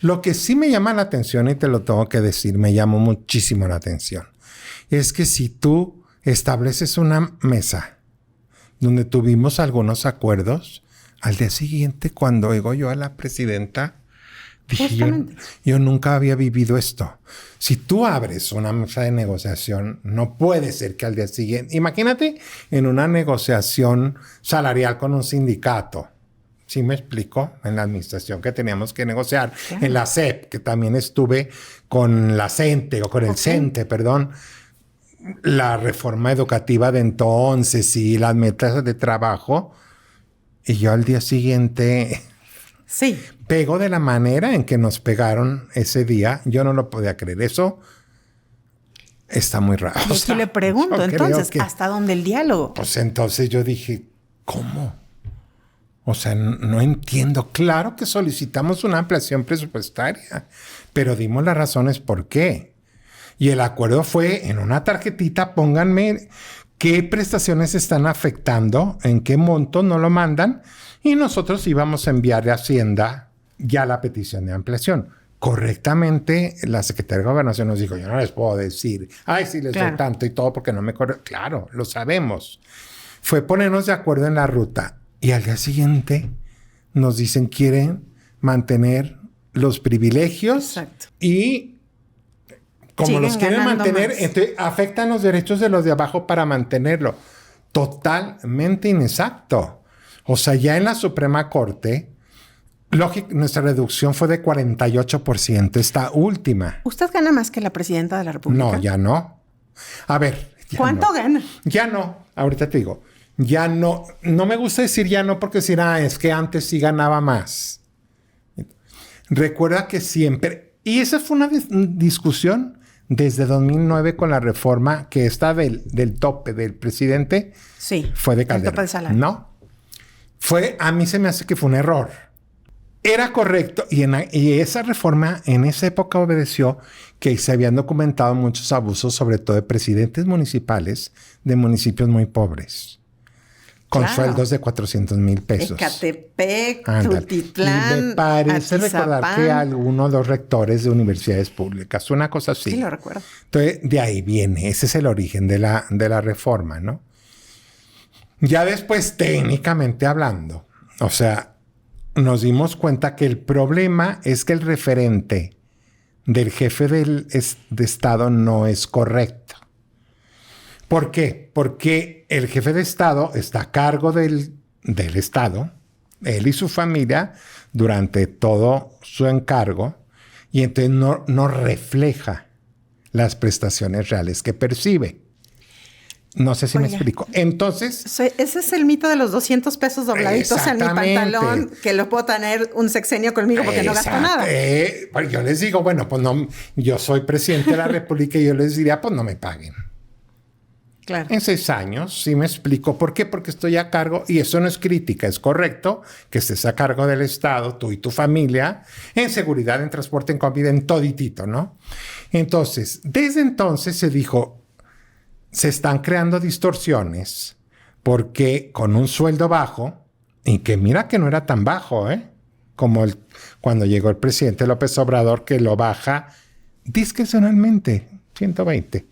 B: Lo que sí me llama la atención, y te lo tengo que decir, me llamó muchísimo la atención, es que si tú estableces una mesa donde tuvimos algunos acuerdos, al día siguiente, cuando oigo yo a la presidenta, dije, yo nunca había vivido esto. Si tú abres una mesa de negociación, no puede ser que al día siguiente... Imagínate en una negociación salarial con un sindicato. ¿Sí me explico? En la administración que teníamos que negociar. Claro. En la SEP, que también estuve con la CENTE, o con el CENTE, perdón. La reforma educativa de entonces y las metas de trabajo. Y yo al día siguiente...
A: Sí.
B: Pegó de la manera en que nos pegaron ese día. Yo no lo podía creer. Eso está muy raro.
A: Y aquí le pregunto, entonces, ¿hasta dónde el diálogo?
B: Pues entonces yo dije, ¿cómo? O sea, no entiendo. Claro que solicitamos una ampliación presupuestaria, pero dimos las razones por qué. Y el acuerdo fue en una tarjetita, pónganme qué prestaciones están afectando, en qué monto no lo mandan, y nosotros íbamos a enviar a Hacienda ya la petición de ampliación. Correctamente, la Secretaría de Gobernación nos dijo, yo no les puedo decir, ay, sí les doy tanto y todo porque no me corre. Claro, lo sabemos. Fue ponernos de acuerdo en la ruta. Y al día siguiente nos dicen, quieren mantener los privilegios.
A: Exacto.
B: Y como siguen los quieren mantener, entonces afectan los derechos de los de abajo para mantenerlo. Totalmente inexacto. O sea, ya en la Suprema Corte, nuestra reducción fue de 48%, esta última.
A: ¿Usted gana más que la presidenta de la República?
B: No, ya no. A ver.
A: ¿Cuánto gana?
B: Ya no. Ahorita te digo. Ya no. No me gusta decir ya no porque decir, es que antes sí ganaba más. Recuerda que siempre... Y esa fue una discusión desde 2009 con la reforma que está del tope del presidente.
A: Sí.
B: Fue de Calderón.
A: El tope del salario.
B: No. A mí se me hace que fue un error. Era correcto. Y esa reforma en esa época obedeció que se habían documentado muchos abusos, sobre todo de presidentes municipales de municipios muy pobres. con sueldos de 400,000 pesos.
A: Ecatepec,
B: Ándale.
A: Tultitlán,
B: Y me parece recordar que alguno de los rectores de universidades públicas, una cosa así.
A: Sí, lo recuerdo.
B: Entonces, de ahí viene, ese es el origen de la reforma, ¿no? Ya después, técnicamente hablando, o sea, nos dimos cuenta que el problema es que el referente del jefe de Estado no es correcto. ¿Por qué? Porque el jefe de Estado está a cargo del Estado, él y su familia, durante todo su encargo, y entonces no refleja las prestaciones reales que percibe. No sé si me explico. Entonces...
A: Ese es el mito de los 200 pesos dobladitos en mi pantalón, que lo puedo tener un sexenio conmigo porque no gasto nada.
B: Pues yo les digo, bueno, pues no, yo soy presidente de la República y yo les diría, pues no me paguen.
A: Claro.
B: En 6 años, sí me explico. ¿Por qué? Porque estoy a cargo, y eso no es crítica, es correcto que estés a cargo del Estado, tú y tu familia, en seguridad, en transporte, en comida, en toditito, ¿no? Entonces, desde entonces se dijo, se están creando distorsiones porque con un sueldo bajo, y que mira que no era tan bajo, como cuando llegó el presidente López Obrador, que lo baja discrecionalmente, 120.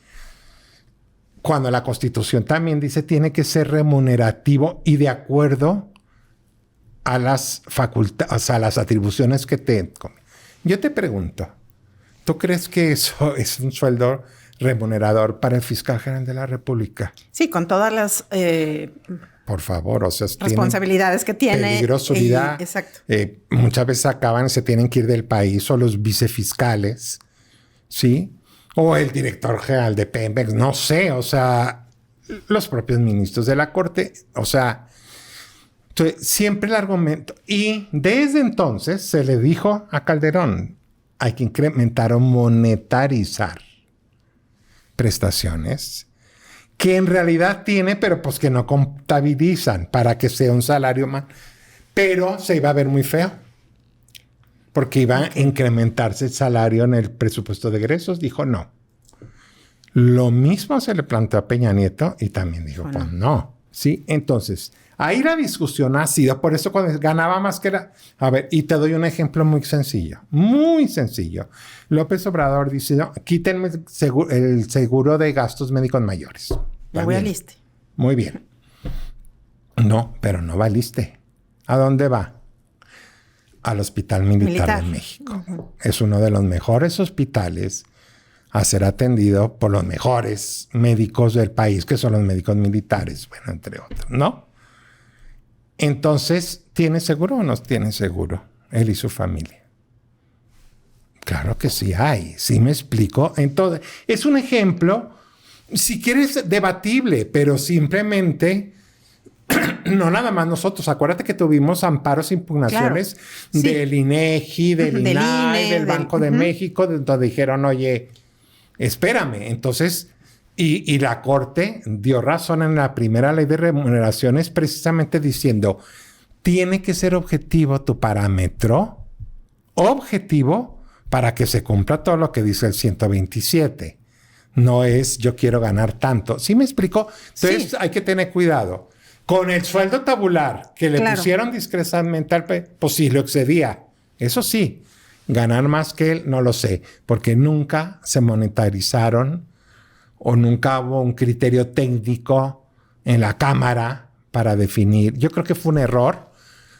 B: Cuando la Constitución también dice tiene que ser remunerativo y de acuerdo a las facultades, o sea, a las atribuciones que te... Yo te pregunto, ¿tú crees que eso es un sueldo remunerador para el fiscal general de la República?
A: Sí, con todas las...
B: por favor, o sea,
A: responsabilidades que tiene.
B: Peligro su vida.
A: Exacto.
B: Muchas veces se tienen que ir del país, o los vicefiscales, ¿sí? O el director general de Pemex, no sé, o sea, los propios ministros de la Corte, o sea, entonces, siempre el argumento. Y desde entonces se le dijo a Calderón, hay que incrementar o monetarizar prestaciones que en realidad tiene, pero pues que no contabilizan para que sea un salario más. Pero se iba a ver muy feo. Porque iba a incrementarse el salario en el presupuesto de egresos. Dijo no. Lo mismo se le planteó a Peña Nieto y también dijo, pues no. Sí, entonces, ahí la discusión ha sido, por eso cuando ganaba más que era... A ver, y te doy un ejemplo muy sencillo. Muy sencillo. López Obrador dice, no, quítenme el seguro de gastos médicos mayores.
A: Me voy al ISSSTE.
B: Muy bien. No, pero no va al ISSSTE. ¿A dónde va? Al Hospital Militar de México. Es uno de los mejores hospitales a ser atendido por los mejores médicos del país, que son los médicos militares, bueno, entre otros, ¿no? Entonces, ¿tiene seguro o no tiene seguro él y su familia? Claro que sí hay, sí me explico. Entonces, es un ejemplo, si quieres, debatible, pero simplemente... No nada más nosotros. Acuérdate que tuvimos amparos e impugnaciones del INEGI, del INAI, del Banco de México, donde dijeron, oye, espérame. Entonces, y la Corte dio razón en la primera ley de remuneraciones precisamente diciendo, tiene que ser objetivo tu parámetro, objetivo, para que se cumpla todo lo que dice el 127. No es yo quiero ganar tanto. ¿Sí me explico? Entonces hay que tener cuidado. Con el sueldo tabular que le pusieron discretamente al pues sí, lo excedía. Eso sí, ganar más que él, no lo sé, porque nunca se monetarizaron o nunca hubo un criterio técnico en la Cámara para definir. Yo creo que fue un error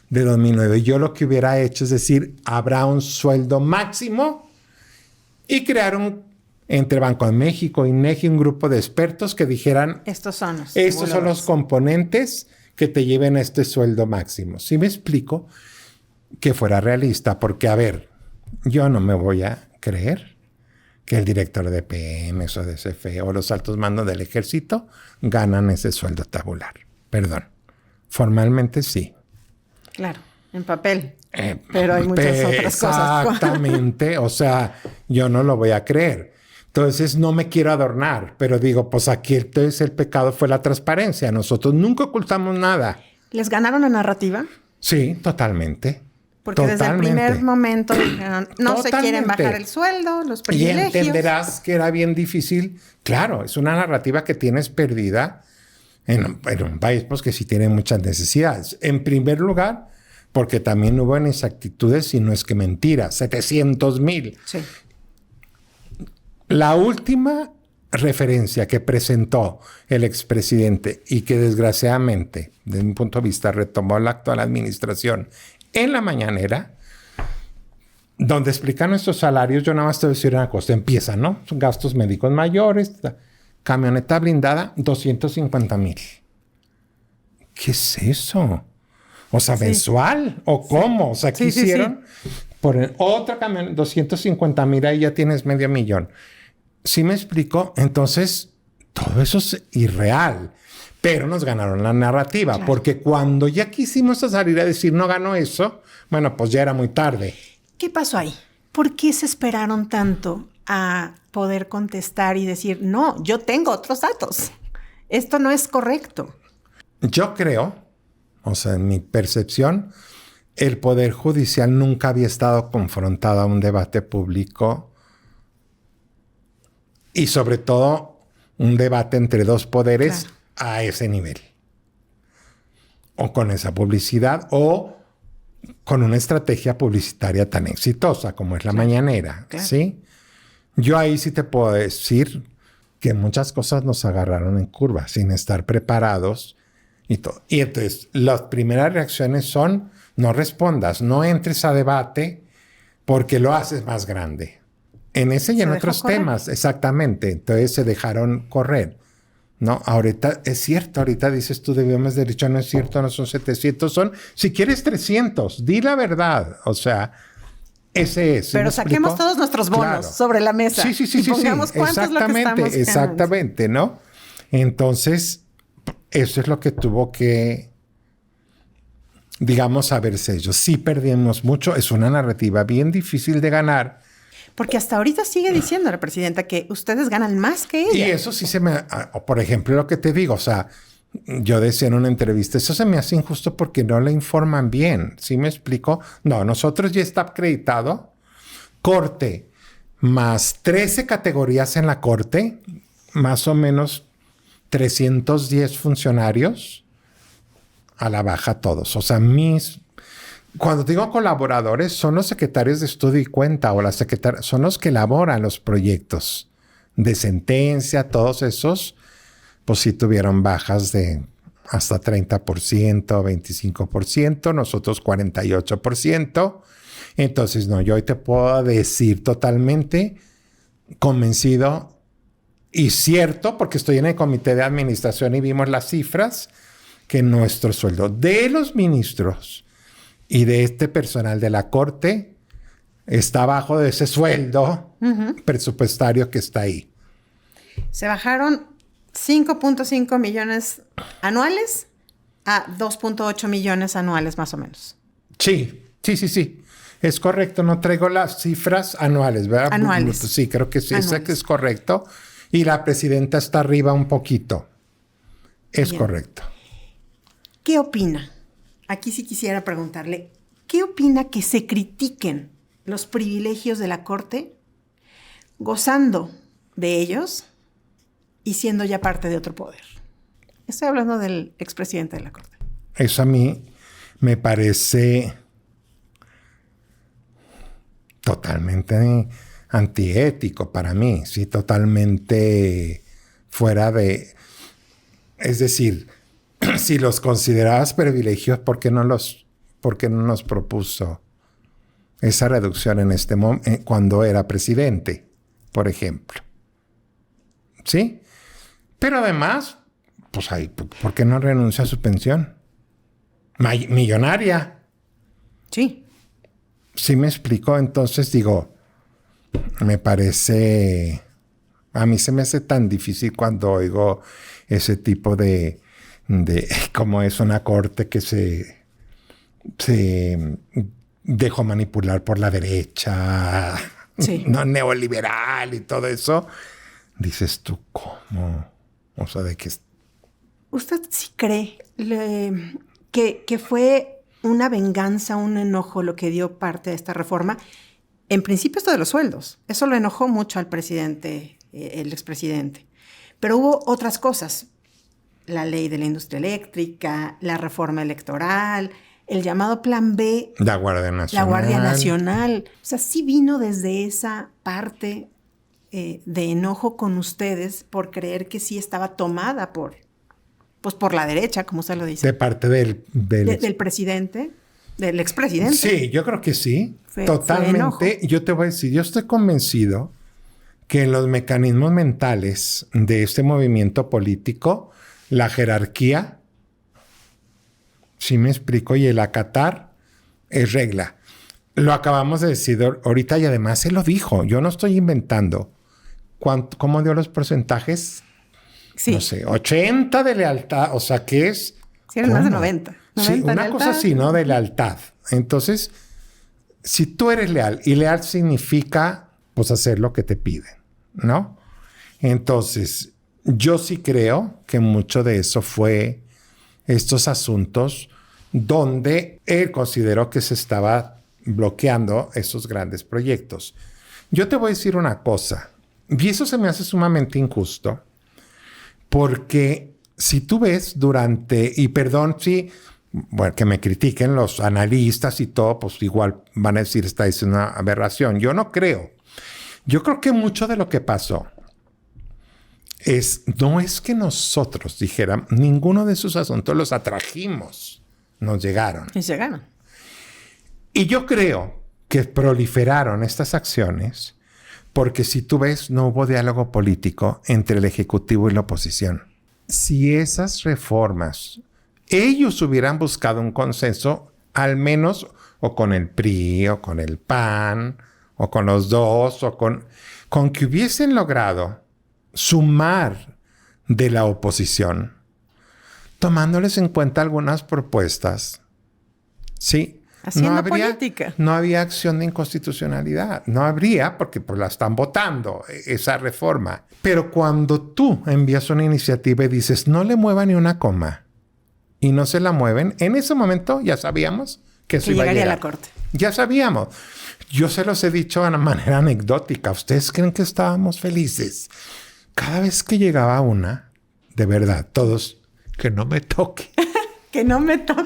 B: de 2009. Yo lo que hubiera hecho es decir, habrá un sueldo máximo y crear entre Banco de México y INEGI, un grupo de expertos que dijeran... Estos son los componentes que te lleven a este sueldo máximo. ¿Sí me explico? Que fuera realista. Porque, a ver, yo no me voy a creer que el director de Pemex o de CFE o los altos mandos del ejército ganan ese sueldo tabular. Perdón. Formalmente sí.
A: Claro, en papel. Pero hay muchas otras cosas.
B: Exactamente. O sea, yo no lo voy a creer. Entonces, no me quiero adornar, pero digo, pues aquí entonces el pecado fue la transparencia. Nosotros nunca ocultamos nada.
A: ¿Les ganaron la narrativa?
B: Sí, totalmente.
A: Porque desde el primer momento dijeron, no se quieren bajar el sueldo, los privilegios.
B: Y entenderás que era bien difícil. Claro, es una narrativa que tienes perdida en un país pues, que sí tiene muchas necesidades. En primer lugar, porque también hubo inexactitudes y no es que mentira, 700,000.
A: Sí.
B: La última referencia que presentó el expresidente y que desgraciadamente, desde mi punto de vista, retomó la actual administración en la mañanera, donde explican nuestros salarios, yo nada más te voy a decir una cosa, empiezan, ¿no? Son gastos médicos mayores, camioneta blindada, 250,000. ¿Qué es eso? O sea, ¿mensual? ¿O cómo? O sea, ¿qué hicieron? Por otra camioneta, 250,000, ahí ya tienes $500,000. ¿Sí me explico? Entonces, todo eso es irreal. Pero nos ganaron la narrativa. Claro. Porque cuando ya quisimos salir a decir no ganó eso, bueno, pues ya era muy tarde.
A: ¿Qué pasó ahí? ¿Por qué se esperaron tanto a poder contestar y decir, no, yo tengo otros datos? Esto no es correcto.
B: Yo creo, o sea, en mi percepción, el Poder Judicial nunca había estado confrontado a un debate público y sobre todo un debate entre dos poderes, claro, a ese nivel. O con esa publicidad o con una estrategia publicitaria tan exitosa como es la mañanera, claro, ¿sí? Yo ahí sí te puedo decir que muchas cosas nos agarraron en curva sin estar preparados y todo. Y entonces las primeras reacciones son no respondas, no entres a debate porque lo haces más grande. En ese y en otros temas, exactamente. Entonces se dejaron correr, ¿no? Ahorita es cierto, ahorita dices tú debíamos de derecho, no es cierto, no son 700, son, si quieres 300, di la verdad. O sea, ese es.
A: Pero saquemos todos nuestros bonos, claro, sobre la mesa.
B: Sí.
A: Y pongamos cuánto es lo que estamos
B: exactamente, ¿no? Entonces, eso es lo que tuvo que, digamos, saberse ellos. Sí perdimos mucho, es una narrativa bien difícil de ganar.
A: Porque hasta ahorita sigue diciendo la presidenta que ustedes ganan más que ella.
B: Y eso sí se me... Por ejemplo, lo que te digo, o sea, yo decía en una entrevista, eso se me hace injusto porque no le informan bien. ¿Sí me explico? No, nosotros ya está acreditado. Corte, más 13 categorías en la corte, más o menos 310 funcionarios a la baja todos. O sea, cuando digo colaboradores, son los secretarios de estudio y cuenta o las secretarias, son los que elaboran los proyectos de sentencia, todos esos, pues sí tuvieron bajas de hasta 30%, 25%, nosotros 48%. Entonces, no, yo hoy te puedo decir totalmente convencido y cierto, porque estoy en el comité de administración y vimos las cifras, que nuestro sueldo de los ministros y de este personal de la Corte está abajo de ese sueldo presupuestario que está ahí.
A: Se bajaron 5.5 millones anuales a 2.8 millones anuales más o menos.
B: Sí. Es correcto. No traigo las cifras anuales, ¿verdad?
A: Anuales.
B: Sí, creo que sí. Ese que es correcto. Y la presidenta está arriba un poquito. Es bien. Correcto.
A: ¿Qué opina? Aquí sí quisiera preguntarle, ¿qué opina que se critiquen los privilegios de la Corte gozando de ellos y siendo ya parte de otro poder? Estoy hablando del expresidente de la Corte.
B: Eso a mí me parece totalmente antiético para mí, sí, totalmente fuera de... Es decir, si los considerabas privilegios, ¿por qué no nos propuso esa reducción en este momento cuando era presidente, por ejemplo? ¿Sí? Pero además, pues ahí, ¿por qué no renuncia a su pensión? Millonaria.
A: Sí.
B: ¿Sí me explico? Entonces digo, me parece... A mí se me hace tan difícil cuando oigo ese tipo de cómo es una corte que se dejó manipular por la derecha, sí, no neoliberal y todo eso. Dices tú, ¿cómo? O sea, ¿de qué?
A: ¿Usted sí cree que fue una venganza, un enojo lo que dio parte de esta reforma? En principio esto de los sueldos. Eso lo enojó mucho al presidente, el expresidente. Pero hubo otras cosas. la ley de la industria eléctrica, la reforma electoral, el llamado Plan B.
B: La Guardia Nacional.
A: La Guardia Nacional. O sea, sí vino desde esa parte de enojo con ustedes por creer que sí estaba tomada por la derecha, como usted lo dice.
B: De parte del
A: presidente, del expresidente.
B: Sí, yo creo que sí. Totalmente. Yo te voy a decir, yo estoy convencido que en los mecanismos mentales de este movimiento político, la jerarquía, sí me explico, y el acatar es regla. Lo acabamos de decir ahorita y además él lo dijo. Yo no estoy inventando. ¿Cómo dio los porcentajes?
A: Sí.
B: No sé, 80 de lealtad. O sea, ¿qué es?
A: Sí, eran más de 90.
B: Sí, una cosa así, ¿no? De lealtad. Entonces, si tú eres leal, y leal significa, pues, hacer lo que te piden, ¿no? Entonces, yo sí creo que mucho de eso fue estos asuntos donde él consideró que se estaba bloqueando esos grandes proyectos. Yo te voy a decir una cosa, y eso se me hace sumamente injusto, porque si tú ves y perdón si, bueno, que me critiquen los analistas y todo, pues igual van a decir, esta es una aberración. Yo no creo. Yo creo que mucho de lo que pasó no es que nosotros dijéramos, ninguno de esos asuntos los atrajimos, nos llegaron.
A: Y llegaron.
B: Y yo creo que proliferaron estas acciones porque si tú ves, no hubo diálogo político entre el Ejecutivo y la oposición. Si esas reformas, ellos hubieran buscado un consenso, al menos o con el PRI, o con el PAN, o con los dos, o con que hubiesen logrado sumar de la oposición, tomándoles en cuenta algunas propuestas, ¿sí?
A: Haciendo política.
B: No había acción de inconstitucionalidad. No habría, porque pues la están votando, esa reforma. Pero cuando tú envías una iniciativa y dices, no le mueva ni una coma, y no se la mueven, en ese momento ya sabíamos que eso iba a llegar.
A: A la Corte.
B: Ya sabíamos. Yo se los he dicho de una manera anecdótica. ¿Ustedes creen que estábamos felices? Cada vez que llegaba una, de verdad, todos, que no me toque.
A: Que no me toque.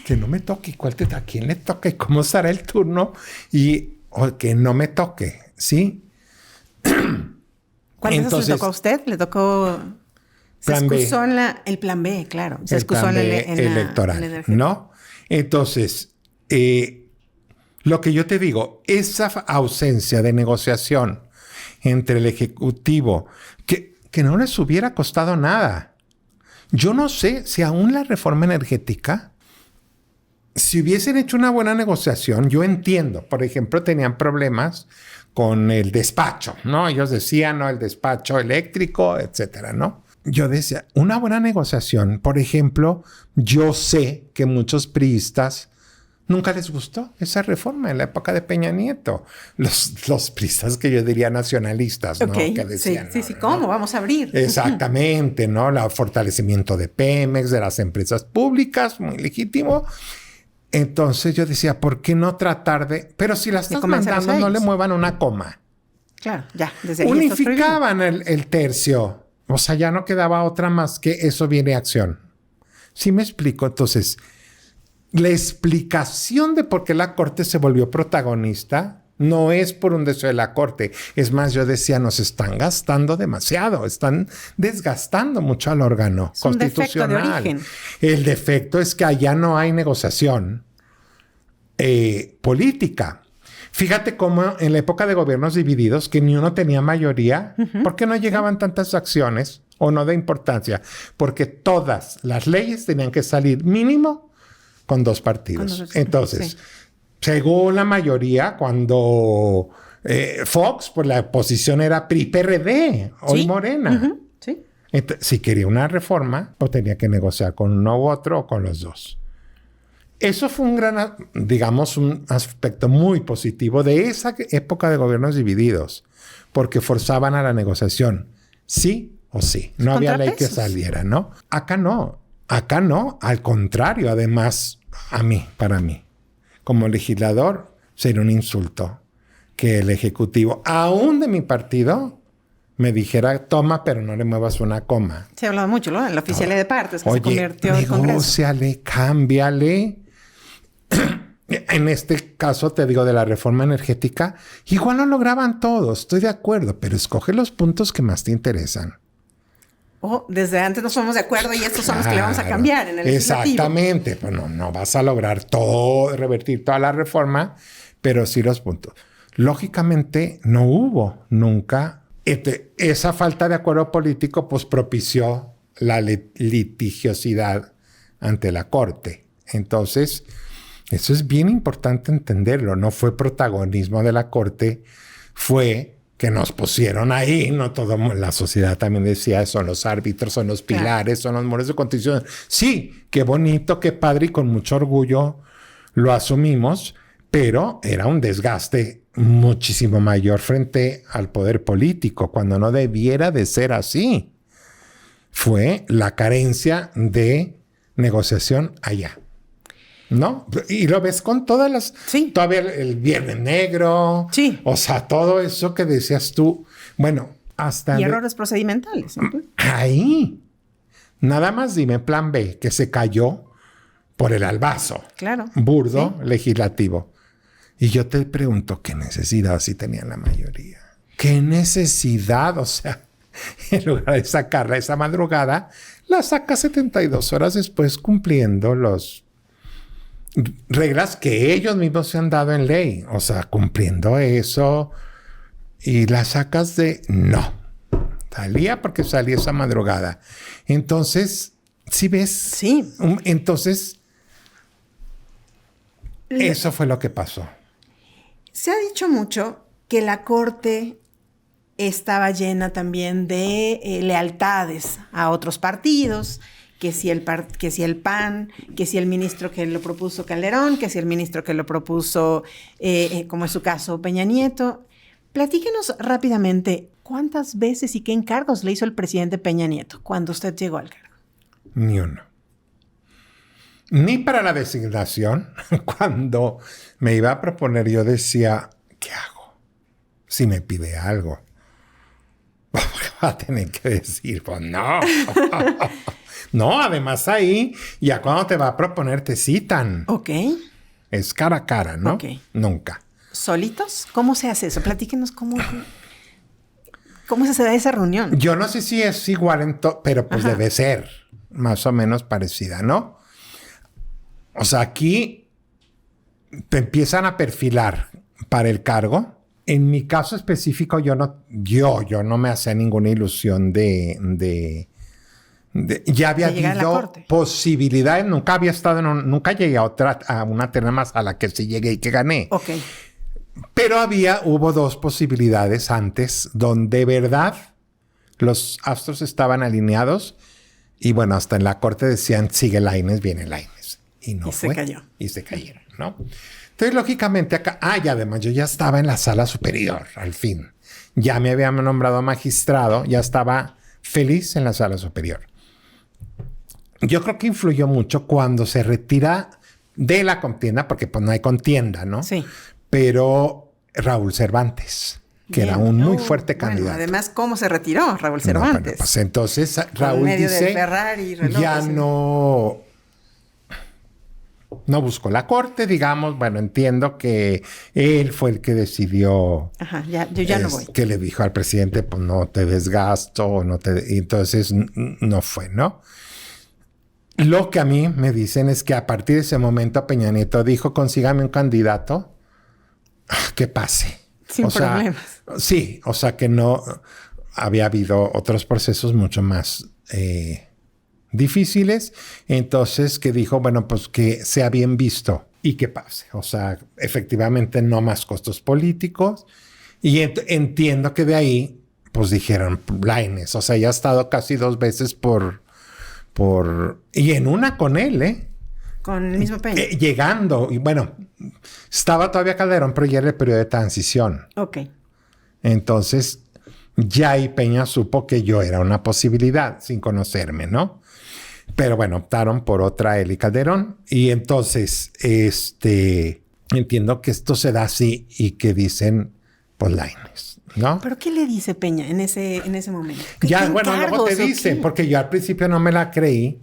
B: Que no me toque. ¿A quién le toca? ¿Y cómo será el turno? O que no me toque, ¿sí?
A: ¿Cuál veces le tocó a usted? Le tocó... Se excusó en el plan B, claro. Se excusó en el
B: electoral, ¿no? Entonces, lo que yo te digo, esa ausencia de negociación entre el Ejecutivo, que no les hubiera costado nada. Yo no sé si aún la reforma energética, si hubiesen hecho una buena negociación, yo entiendo. Por ejemplo, tenían problemas con el despacho, ¿no? Ellos decían, ¿no? El despacho eléctrico, etcétera, ¿no? Yo decía, una buena negociación, por ejemplo, yo sé que muchos priistas nunca les gustó esa reforma en la época de Peña Nieto. Los priistas que yo diría nacionalistas, ¿no?
A: Okay.
B: Que decían,
A: sí, ¿cómo? ¿No? Vamos a abrir.
B: Exactamente, ¿no? El fortalecimiento de Pemex, de las empresas públicas, muy legítimo. Entonces yo decía, ¿por qué no tratar de...? Pero si la estás mandando, no le muevan una coma.
A: Claro, ya. Desde ahí
B: unificaban el tercio. O sea, ya no quedaba otra más que eso viene a acción. ¿Sí me explico? Entonces, la explicación de por qué la Corte se volvió protagonista no es por un deseo de la Corte. Es más, yo decía, nos están gastando demasiado. Están desgastando mucho al órgano constitucional.
A: Un defecto de origen.
B: El defecto es que allá no hay negociación política. Fíjate cómo en la época de gobiernos divididos, que ni uno tenía mayoría, ¿por qué no llegaban tantas acciones o no de importancia? Porque todas las leyes tenían que salir mínimo con 2 partidos. Entonces, según la mayoría, cuando Fox, pues la oposición era PRI-PRD, hoy Morena.
A: Sí.
B: Entonces, si quería una reforma, o tenía que negociar con uno u otro o con los dos. Eso fue un aspecto muy positivo de esa época de gobiernos divididos, porque forzaban a la negociación, sí o sí. No había ley que saliera, ¿no? Acá no, al contrario. Además, para mí, como legislador, sería un insulto que el Ejecutivo, aún de mi partido, me dijera, toma, pero no le muevas una coma.
A: Se ha hablado mucho, ¿no? En la oficialía de partes, que
B: Oye,
A: se convirtió en Congreso.
B: negóciale, cámbiale. En este caso, te digo, de la reforma energética, igual no lograban todos, estoy de acuerdo, pero escoge los puntos que más te interesan.
A: Desde antes nos fuimos de acuerdo y estos son los que le vamos a cambiar en el legislativo.
B: Exactamente. Pues no vas a lograr todo, revertir toda la reforma, pero sí los puntos. Lógicamente, no hubo nunca. Esa falta de acuerdo político, pues propició la litigiosidad ante la Corte. Entonces, eso es bien importante entenderlo. No fue protagonismo de la Corte, fue que nos pusieron ahí. No todo la sociedad también decía, son los árbitros, son los pilares, son los muros de constitución. Sí, qué bonito, qué padre y con mucho orgullo lo asumimos, pero era un desgaste muchísimo mayor frente al poder político, cuando no debiera de ser así. Fue la carencia de negociación allá, ¿no? Y lo ves con todas las...
A: Sí.
B: Todavía el Viernes Negro.
A: Sí.
B: O sea, todo eso que decías tú. Bueno, hasta...
A: Y errores procedimentales, ¿no?
B: Ahí. Nada más dime plan B, que se cayó por el albazo.
A: Claro.
B: Burdo,
A: Sí.
B: legislativo. Y yo te pregunto, ¿qué necesidad si tenían la mayoría? ¿Qué necesidad? O sea, en lugar de sacarla esa madrugada, la saca 72 horas después cumpliendo las reglas que ellos mismos se han dado en ley. O sea, cumpliendo eso y la sacas de... No. Salía porque salía esa madrugada. Entonces, ¿sí ves?
A: Sí.
B: Entonces, eso fue lo que pasó.
A: Se ha dicho mucho que la Corte estaba llena también de lealtades a otros partidos, que si el PAN, que si el ministro que lo propuso Calderón, que si el ministro que lo propuso, como es su caso, Peña Nieto. Platíquenos rápidamente, ¿cuántas veces y qué encargos le hizo el presidente Peña Nieto cuando usted llegó al cargo?
B: Ni uno. Ni para la designación. Cuando me iba a proponer, yo decía, ¿qué hago? Si me pide algo. Va a tener que decir, pues no. No, además ahí, ya cuando te va a proponer, te citan.
A: Ok.
B: Es cara a cara, ¿no?
A: Ok.
B: Nunca.
A: ¿Solitos? ¿Cómo se hace eso? Platíquenos cómo se da esa reunión.
B: Yo no sé si es igual, pero pues debe ser más o menos parecida, ¿no? O sea, aquí te empiezan a perfilar para el cargo. En mi caso específico, yo no me hacía ninguna ilusión ya había habido posibilidades. Nunca había estado nunca llegué a una terna más a la que sí llegué y que gané.
A: Ok.
B: Pero hubo dos posibilidades antes donde de verdad los astros estaban alineados y bueno, hasta en la corte decían, sigue Lainez, viene Lainez. Y no fue.
A: Se cayó.
B: Y se cayeron, ¿no? Entonces, lógicamente acá... y además yo ya estaba en la sala superior, al fin. Ya me habían nombrado magistrado, ya estaba feliz en la sala superior. Yo creo que influyó mucho cuando se retira de la contienda, porque pues no hay contienda, ¿no?
A: Sí.
B: Pero Raúl Cervantes, que era un muy fuerte candidato.
A: Bueno, además, ¿cómo se retiró Raúl Cervantes?
B: Bueno, pues entonces Raúl dice,
A: Ferrari, reloj,
B: ya no buscó la corte, digamos. Bueno, entiendo que él fue el que decidió.
A: Ajá, yo ya no voy.
B: Que le dijo al presidente, pues no te desgasto, y entonces no fue, ¿no? Lo que a mí me dicen es que a partir de ese momento Peña Nieto dijo, consígame un candidato que pase.
A: Sin problemas.
B: Sí, o sea que no había habido otros procesos mucho más difíciles. Entonces que dijo, bueno, pues que sea bien visto y que pase. O sea, efectivamente no más costos políticos. Y entiendo que de ahí, pues dijeron, Lainez. O sea, ya ha estado casi 2 veces y en una con él,
A: Con el mismo Peña.
B: Llegando. Y bueno, estaba todavía Calderón, pero ya era el periodo de transición.
A: Ok.
B: Entonces, ya ahí Peña supo que yo era una posibilidad, sin conocerme, ¿no? Pero bueno, optaron por otra él y Calderón. Y entonces, entiendo que esto se da así y que dicen, pues Lainez, ¿no?
A: ¿Pero qué le dice Peña en ese momento?
B: Ya, bueno, luego te dice, porque yo al principio no me la creí,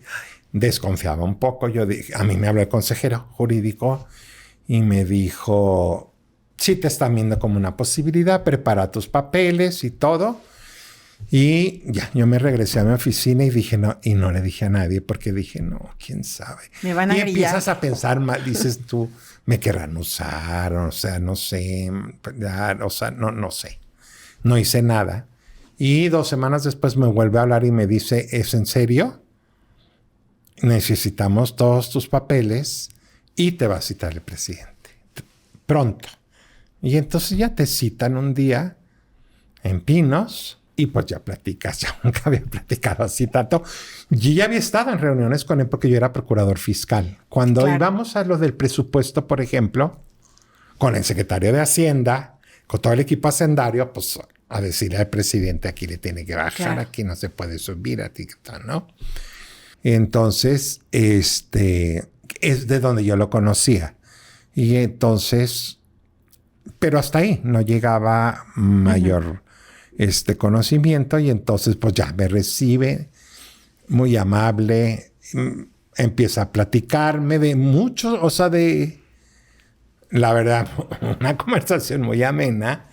B: desconfiaba un poco. Yo dije, a mí me habló el consejero jurídico y me dijo, sí te están viendo como una posibilidad, prepara tus papeles y todo. Y ya, yo me regresé a mi oficina y dije, no, y no le dije a nadie porque dije, no, quién sabe.
A: Me van a
B: y
A: grillar.
B: Empiezas a pensar mal, dices tú, me querrán usar, o sea, no sé, ya, o sea, no sé. No hice nada. Y 2 semanas después me vuelve a hablar y me dice, ¿es en serio? Necesitamos todos tus papeles y te va a citar el presidente. Pronto. Y entonces ya te citan un día en Pinos y pues ya platicas. Ya nunca había platicado así tanto. Yo ya había estado en reuniones con él porque yo era procurador fiscal. Cuando íbamos a lo del presupuesto, por ejemplo, con el secretario de Hacienda, con todo el equipo hacendario, pues a decirle al presidente, aquí le tiene que bajar, aquí no se puede subir, aquí ¿no? Entonces, es de donde yo lo conocía. Y entonces, pero hasta ahí no llegaba mayor conocimiento. Y entonces, pues ya me recibe, muy amable, empieza a platicarme de mucho, o sea, de, la verdad, una conversación muy amena,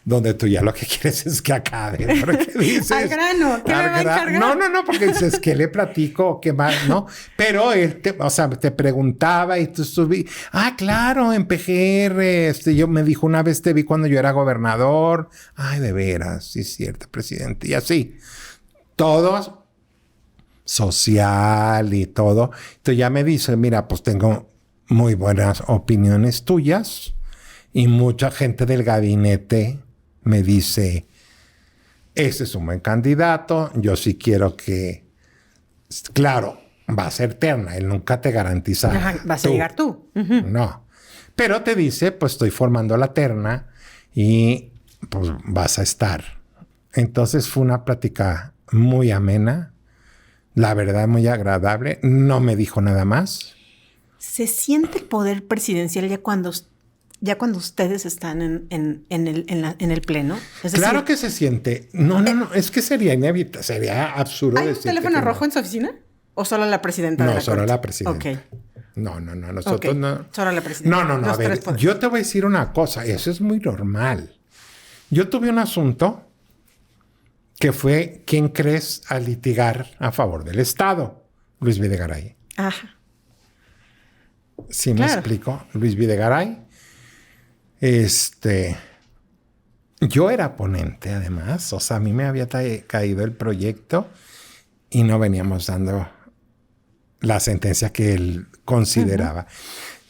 B: donde tú ya lo que quieres es que acabe. Porque dices,
A: al grano, ¿qué me va a encargar?
B: No, porque dices, ¿qué le platico? ¿Qué más? ¿No? Pero él, te preguntaba y tú estuviste, claro, en PGR, yo me dijo una vez te vi cuando yo era gobernador. Ay, de veras, sí es cierto, presidente. Y así, todo social y todo. Entonces ya me dice, mira, pues tengo muy buenas opiniones tuyas y mucha gente del gabinete me dice, ese es un buen candidato, yo sí quiero que, claro, va a ser terna, él nunca te garantiza.
A: Ajá, vas a llegar tú.
B: No, pero te dice, pues estoy formando la terna y pues vas a estar. Entonces fue una plática muy amena, la verdad muy agradable, no me dijo nada más.
A: ¿Se siente el poder presidencial ya cuando ustedes están en el pleno? Es decir,
B: claro que se siente. No. Es que sería inevitable. Sería absurdo
A: ¿hay un teléfono rojo en su oficina? ¿O solo la presidenta de la
B: solo
A: corte?
B: la presidenta.
A: Ok.
B: No. Nosotros no.
A: Solo la presidenta.
B: No. A ver, yo te voy a decir una cosa. Eso es muy normal. Yo tuve un asunto que fue ¿quién crees a litigar a favor del Estado? Luis Videgaray.
A: Ajá.
B: ¿Sí me explico? Luis Videgaray. Yo era ponente, además. O sea, a mí me había caído el proyecto y no veníamos dando la sentencia que él consideraba.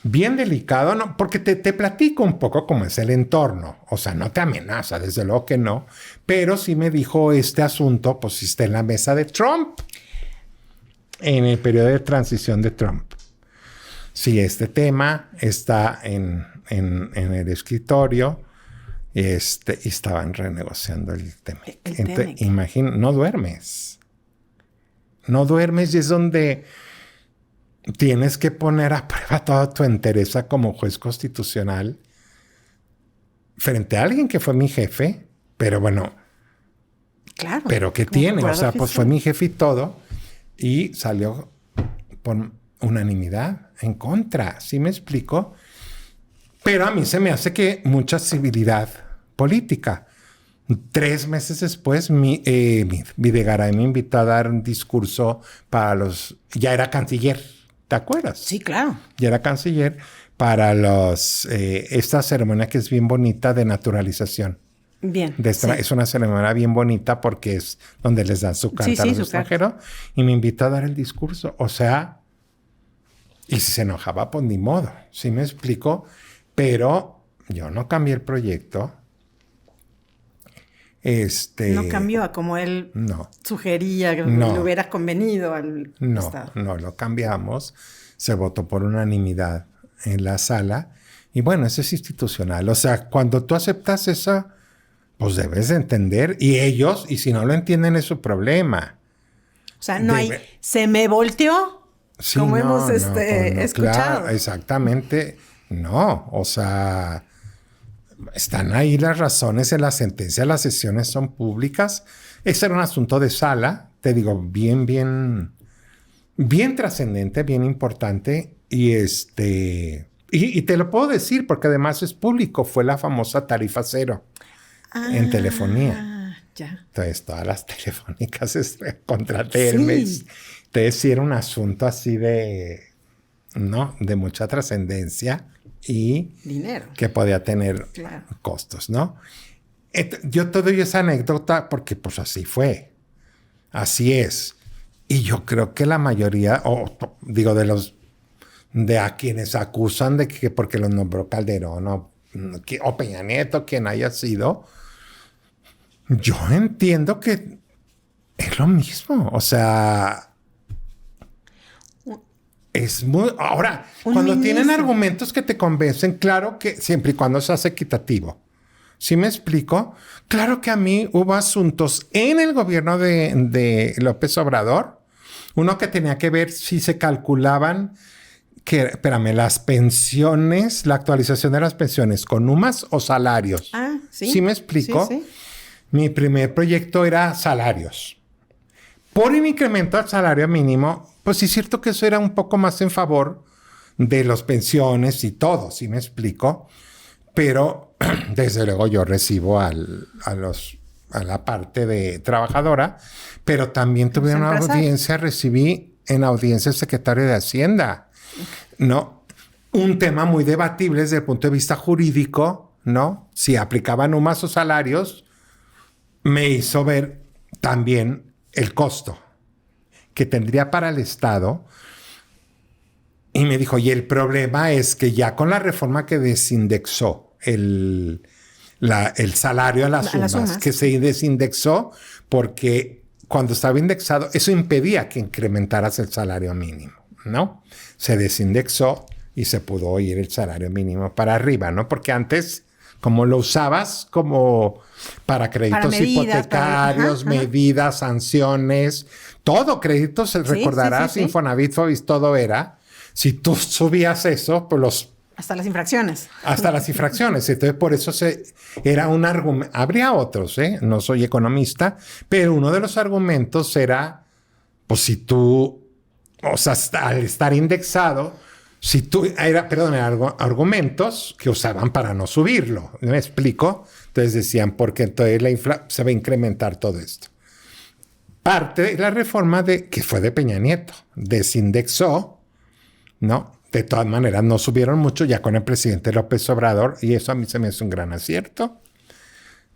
B: Bien delicado, ¿no? Porque te platico un poco cómo es el entorno. O sea, no te amenaza, desde luego que no. Pero sí me dijo, este asunto, pues está en la mesa de Trump. En el periodo de transición de Trump. Sí, este tema está en el escritorio y estaban renegociando el tema. Imagina, no duermes. No duermes y es donde tienes que poner a prueba toda tu entereza como juez constitucional frente a alguien que fue mi jefe, pero bueno.
A: Claro.
B: Pero ¿qué tiene? O sea, pues fue mi jefe y todo y salió por unanimidad en contra. ¿Sí me explico? Pero a mí se me hace que mucha civilidad política. 3 meses después, Videgaray me invitó a dar un discurso para los... Ya era canciller, ¿te acuerdas?
A: Sí, claro.
B: Ya era canciller para esta ceremonia que es bien bonita de naturalización.
A: Bien.
B: Es una ceremonia bien bonita porque es donde les dan su carta al extranjero. Y me invitó a dar el discurso. O sea, y si se enojaba, pues ni modo. ¿Sí me explico? Pero yo no cambié el proyecto.
A: No cambió a como él sugería que le hubiera convenido al Estado.
B: No, lo cambiamos. Se votó por unanimidad en la sala. Y bueno, eso es institucional. O sea, cuando tú aceptas eso, pues debes de entender. Y ellos, y si no lo entienden, es su problema.
A: O sea, no hay... Se me volteó, sí, como hemos escuchado.
B: Claro, exactamente. No, o sea... están ahí las razones en la sentencia, las sesiones son públicas. Ese era un asunto de sala, te digo, bien trascendente, bien importante. Y te lo puedo decir porque además es público. Fue la famosa tarifa cero en telefonía.
A: Ya.
B: Entonces, todas las telefónicas contra Telmex. Sí. Entonces, sí era un asunto así de mucha trascendencia y
A: dinero
B: que podía tener costos, ¿no? Yo te doy esa anécdota porque pues así fue. Así es. Y yo creo que la mayoría, de a quienes acusan de que porque los nombró Calderón o Peña Nieto, quien haya sido, yo entiendo que es lo mismo. O sea, es muy... Ahora, cuando tienen argumentos que te convencen, claro que siempre y cuando se hace equitativo. ¿Sí me explico? Claro que a mí hubo asuntos en el gobierno de López Obrador, uno que tenía que ver si se calculaban las pensiones, la actualización de las pensiones con UMAS o salarios.
A: ¿Sí?
B: ¿Sí me explico?
A: Sí.
B: Mi primer proyecto era salarios. Por un incremento al salario mínimo, pues sí es cierto que eso era un poco más en favor de las pensiones y todo, ¿sí me explico? Pero desde luego yo recibo a la parte de trabajadora, pero también tuve una audiencia, recibí en audiencia el secretario de Hacienda, ¿no? Un tema muy debatible desde el punto de vista jurídico, ¿no? Si aplicaban UMAS o salarios, me hizo ver también el costo que tendría para el Estado. Y me dijo, y el problema es que ya con la reforma que desindexó el salario a las sumas, que se desindexó porque cuando estaba indexado, eso impedía que incrementaras el salario mínimo, ¿no? Se desindexó y se pudo ir el salario mínimo para arriba, ¿no? Porque antes, como lo usabas como para créditos hipotecarios, medidas, sanciones, todo, créditos, recordarás, Infonavit, Fobis, todo era. Si tú subías eso, pues
A: hasta las infracciones.
B: Hasta las infracciones. Entonces, por eso era un argumento. Habría otros, no soy economista, pero uno de los argumentos era, pues si tú, o sea, al estar indexado, eran argumentos que usaban para no subirlo. ¿Me explico? Entonces decían, porque entonces se va a incrementar todo esto. Parte de la reforma que fue de Peña Nieto, desindexó, ¿no? De todas maneras, no subieron mucho ya con el presidente López Obrador, y eso a mí se me hace un gran acierto.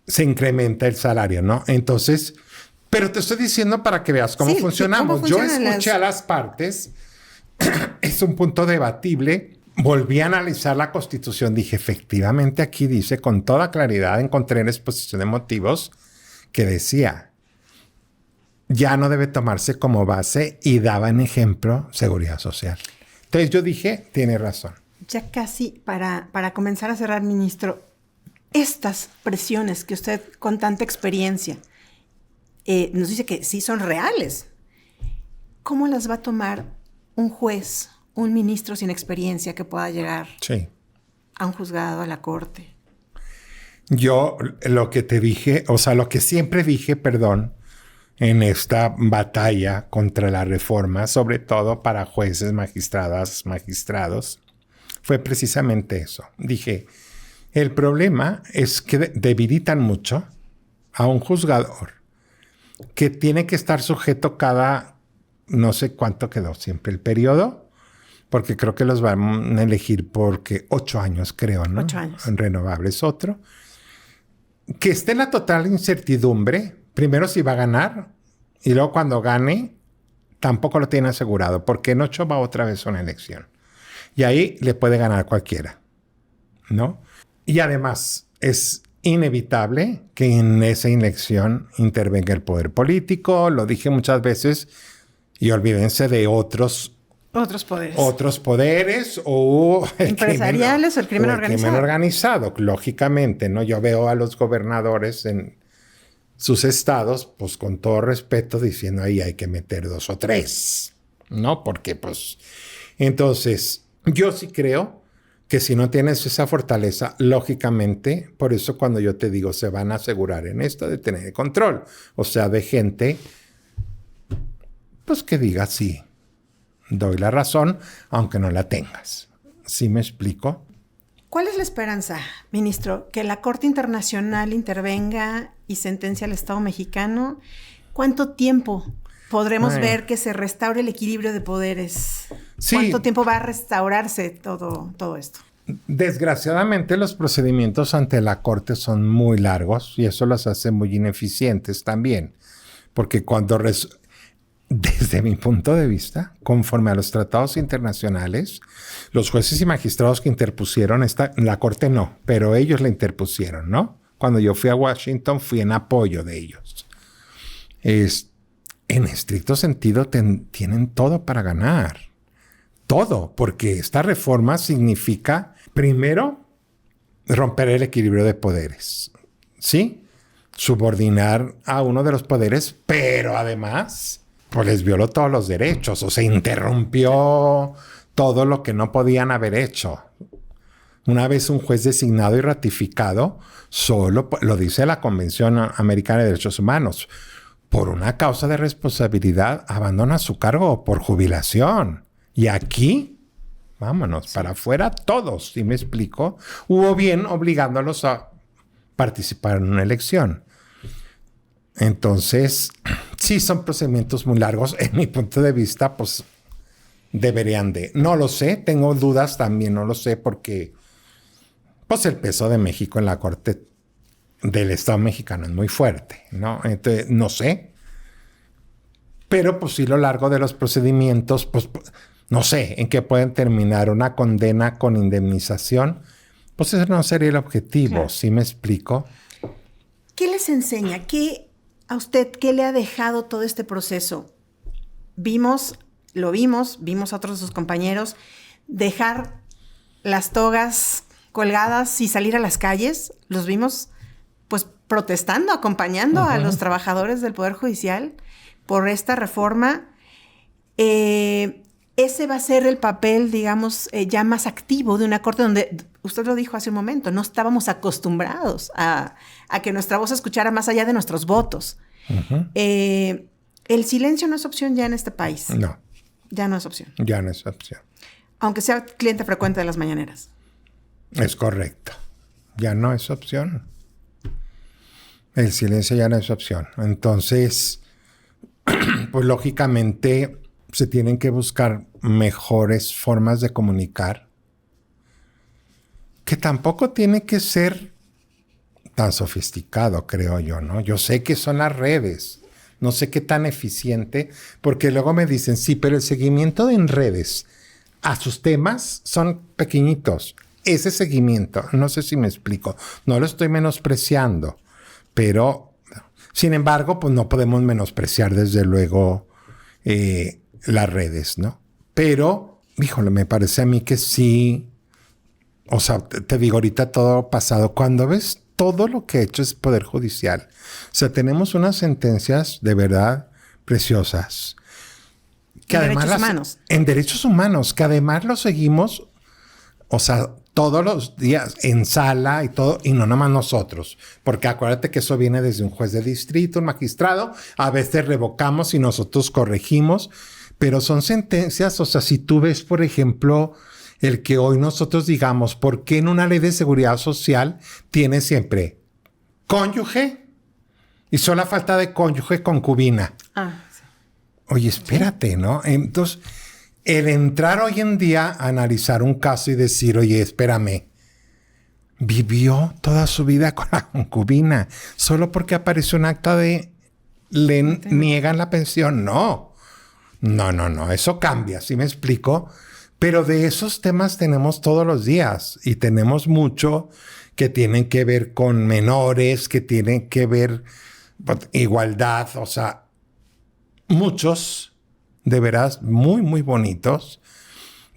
B: Se incrementa el salario, ¿no? Entonces, pero te estoy diciendo para que veas cómo funcionamos. Yo escuché a las partes, es un punto debatible. Volví a analizar la Constitución, dije, efectivamente aquí dice con toda claridad, encontré en exposición de motivos que decía, ya no debe tomarse como base y daba en ejemplo seguridad social. Entonces yo dije, tiene razón.
A: Ya casi para comenzar a cerrar, ministro, estas presiones que usted con tanta experiencia nos dice que sí son reales, ¿cómo las va a tomar un juez, un ministro sin experiencia que pueda llegar a un juzgado, a la corte?
B: Yo lo que te dije, o sea, lo que siempre dije, perdón, en esta batalla contra la reforma, sobre todo para jueces, magistrados, fue precisamente eso. Dije, el problema es que debilitan mucho a un juzgador que tiene que estar sujeto cada, no sé cuánto quedó siempre el periodo, porque creo que los van a elegir porque 8 años, creo, ¿no?
A: 8 años.
B: En renovables otro. Que esté en la total incertidumbre. Primero si va a ganar y luego cuando gane tampoco lo tiene asegurado porque en 8 va otra vez a una elección. Y ahí le puede ganar cualquiera, ¿no? Y además es inevitable que en esa elección intervenga el poder político. Lo dije muchas veces y olvídense de otros
A: poderes.
B: Otros poderes o
A: empresariales o el crimen organizado.
B: El crimen organizado, lógicamente, ¿no? Yo veo a los gobernadores en sus estados, pues con todo respeto, diciendo ahí hay que meter 2 o 3, ¿no? Porque pues, entonces, yo sí creo que si no tienes esa fortaleza, lógicamente, por eso cuando yo te digo, se van a asegurar en esto de tener el control. O sea, de gente, pues que diga sí, doy la razón, aunque no la tengas. ¿Sí me explico?
A: ¿Cuál es la esperanza, ministro? ¿Que la Corte Internacional intervenga y sentencie al Estado mexicano? ¿Cuánto tiempo podremos ver que se restaure el equilibrio de poderes? Sí. ¿Cuánto tiempo va a restaurarse todo esto?
B: Desgraciadamente, los procedimientos ante la Corte son muy largos y eso los hace muy ineficientes también. Porque desde mi punto de vista, conforme a los tratados internacionales, los jueces y magistrados que interpusieron, la Corte no, pero ellos la interpusieron, ¿no? Cuando yo fui a Washington, fui en apoyo de ellos. En estricto sentido, tienen todo para ganar. Todo, porque esta reforma significa, primero, romper el equilibrio de poderes, ¿sí? Subordinar a uno de los poderes, pero además, pues les violó todos los derechos, o sea, interrumpió todo lo que no podían haber hecho. Una vez un juez designado y ratificado, solo lo dice la Convención Americana de Derechos Humanos, por una causa de responsabilidad abandona su cargo por jubilación. Y aquí, vámonos, para afuera todos, ¿sí me explico? Hubo bien obligándolos a participar en una elección. Entonces, sí son procedimientos muy largos. En mi punto de vista, pues deberían de. No lo sé, tengo dudas también, no lo sé, porque pues el peso de México en la Corte del Estado mexicano es muy fuerte, ¿no? Entonces, no sé. Pero pues sí, lo largo de los procedimientos, pues no sé en qué pueden terminar una condena con indemnización. Pues ese no sería el objetivo, claro. ¿Sí me explico?
A: ¿Qué les enseña? ¿A usted qué le ha dejado todo este proceso? Vimos a otros de sus compañeros dejar las togas colgadas y salir a las calles. Los vimos pues protestando, acompañando a los trabajadores del Poder Judicial por esta reforma. Ese va a ser el papel, digamos, ya más activo de una corte donde, usted lo dijo hace un momento, no estábamos acostumbrados a que nuestra voz se escuchara más allá de nuestros votos. El silencio no es opción ya en este país.
B: No.
A: Ya no es opción.
B: Ya no es opción.
A: Aunque sea cliente frecuente de las mañaneras.
B: Es correcto. Ya no es opción. El silencio ya no es opción. Entonces, pues lógicamente se tienen que buscar mejores formas de comunicar, que tampoco tiene que ser tan sofisticado, creo yo, ¿no? Yo sé que son las redes, no sé qué tan eficiente, porque luego me dicen, sí, pero el seguimiento en redes a sus temas son pequeñitos. Ese seguimiento, no sé si me explico, no lo estoy menospreciando, pero, sin embargo, pues no podemos menospreciar desde luego las redes, ¿no? Pero, híjole, me parece a mí que sí, o sea, te digo ahorita todo pasado, cuando ves todo lo que ha hecho es Poder Judicial, o sea, tenemos unas sentencias de verdad preciosas. Que
A: en
B: además
A: derechos humanos.
B: En derechos humanos, que además lo seguimos, o sea, todos los días en sala y todo, y no nomás nosotros, porque acuérdate que eso viene desde un juez de distrito, un magistrado, a veces revocamos y nosotros corregimos, pero son sentencias, o sea, si tú ves, por ejemplo, el que hoy nosotros digamos, ¿por qué en una ley de seguridad social tiene siempre cónyuge y solo falta de cónyuge concubina?
A: Sí.
B: Oye, espérate, ¿no? Entonces, el entrar hoy en día a analizar un caso y decir, oye, espérame, vivió toda su vida con la concubina, solo porque apareció un acta de le niegan la pensión. No, eso cambia, ¿sí me explico? Pero de esos temas tenemos todos los días y tenemos mucho que tienen que ver con menores, que tienen que ver con igualdad, o sea, muchos de veras muy, muy bonitos,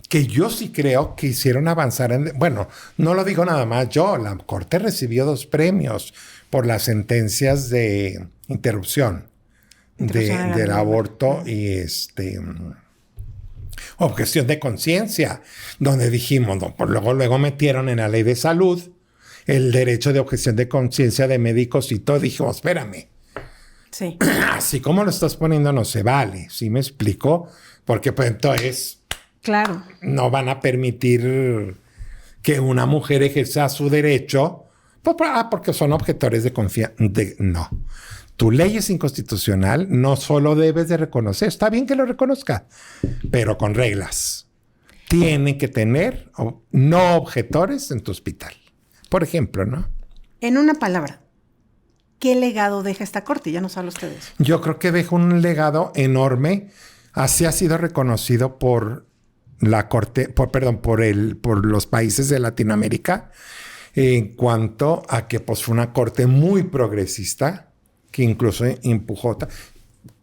B: que yo sí creo que hicieron avanzar bueno, no lo digo nada más yo, la Corte recibió 2 premios por las sentencias de interrupción del aborto y Objeción de conciencia, donde dijimos, no, pues luego metieron en la ley de salud el derecho de objeción de conciencia de médicos y todo. Dijimos, espérame.
A: Sí.
B: Así como lo estás poniendo no se vale. ¿Sí me explico? Porque pues entonces...
A: Claro.
B: No van a permitir que una mujer ejerza su derecho porque son objetores de confianza. No. Tu ley es inconstitucional, no solo debes de reconocer. Está bien que lo reconozca, pero con reglas. Tienen que tener no objetores en tu hospital. Por ejemplo, ¿no?
A: En una palabra, ¿qué legado deja esta corte? Ya nos habla ustedes.
B: Yo creo que deja un legado enorme. Así ha sido reconocido por la corte, por los países de Latinoamérica, en cuanto a que pues, fue una corte muy progresista, que incluso empujó.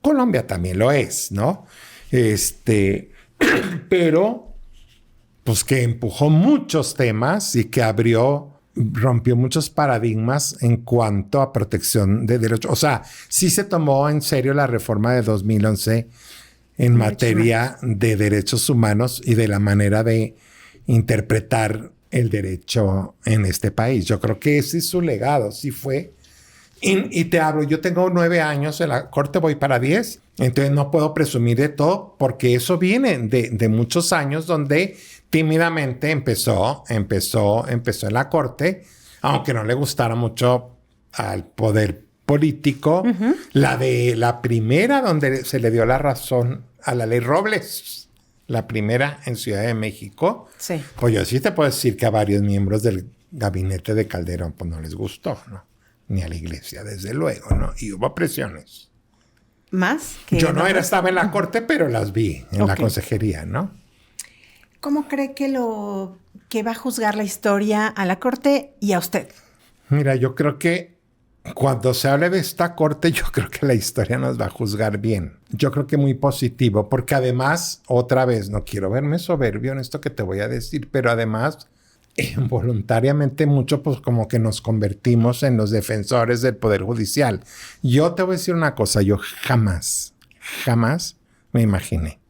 B: Colombia también lo es, ¿no? Pero, pues que empujó muchos temas y que rompió muchos paradigmas en cuanto a protección de derechos. O sea, sí se tomó en serio la reforma de 2011 en materia de derechos humanos y de la manera de interpretar el derecho en este país. Yo creo que ese es su legado, sí fue. Y te hablo, yo tengo 9 años en la corte, voy para 10, entonces no puedo presumir de todo porque eso viene de muchos años donde tímidamente empezó en la corte, aunque no le gustara mucho al poder político, la primera donde se le dio la razón a la ley Robles, la primera en Ciudad de México.
A: Sí.
B: Pues yo sí te puedo decir que a varios miembros del gabinete de Calderón pues no les gustó, ¿no? Ni a la iglesia, desde luego, ¿no? Y hubo presiones.
A: ¿Más? Que
B: yo no estaba en la corte, pero las vi en la consejería, ¿no?
A: ¿Cómo cree que va a juzgar la historia a la corte y a usted?
B: Mira, yo creo que cuando se hable de esta corte, yo creo que la historia nos va a juzgar bien. Yo creo que muy positivo, porque además, otra vez, no quiero verme soberbio en esto que te voy a decir, pero además, voluntariamente mucho, pues como que nos convertimos en los defensores del Poder Judicial. Yo te voy a decir una cosa, yo jamás me imaginé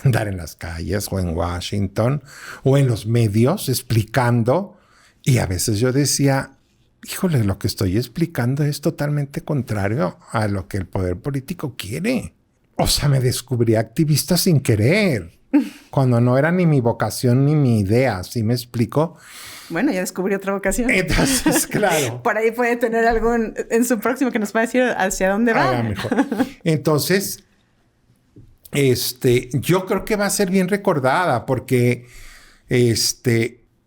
B: andar en las calles o en Washington o en los medios explicando, y a veces yo decía, híjole, lo que estoy explicando es totalmente contrario a lo que el poder político quiere. O sea, me descubrí activista sin querer, cuando no era ni mi vocación ni mi idea, ¿sí me explico?
A: Bueno, ya descubrí otra vocación.
B: Entonces, claro.
A: Por ahí puede tener algo en su próximo que nos va a decir hacia dónde va.
B: Mejor. Entonces, yo creo que va a ser bien recordada porque,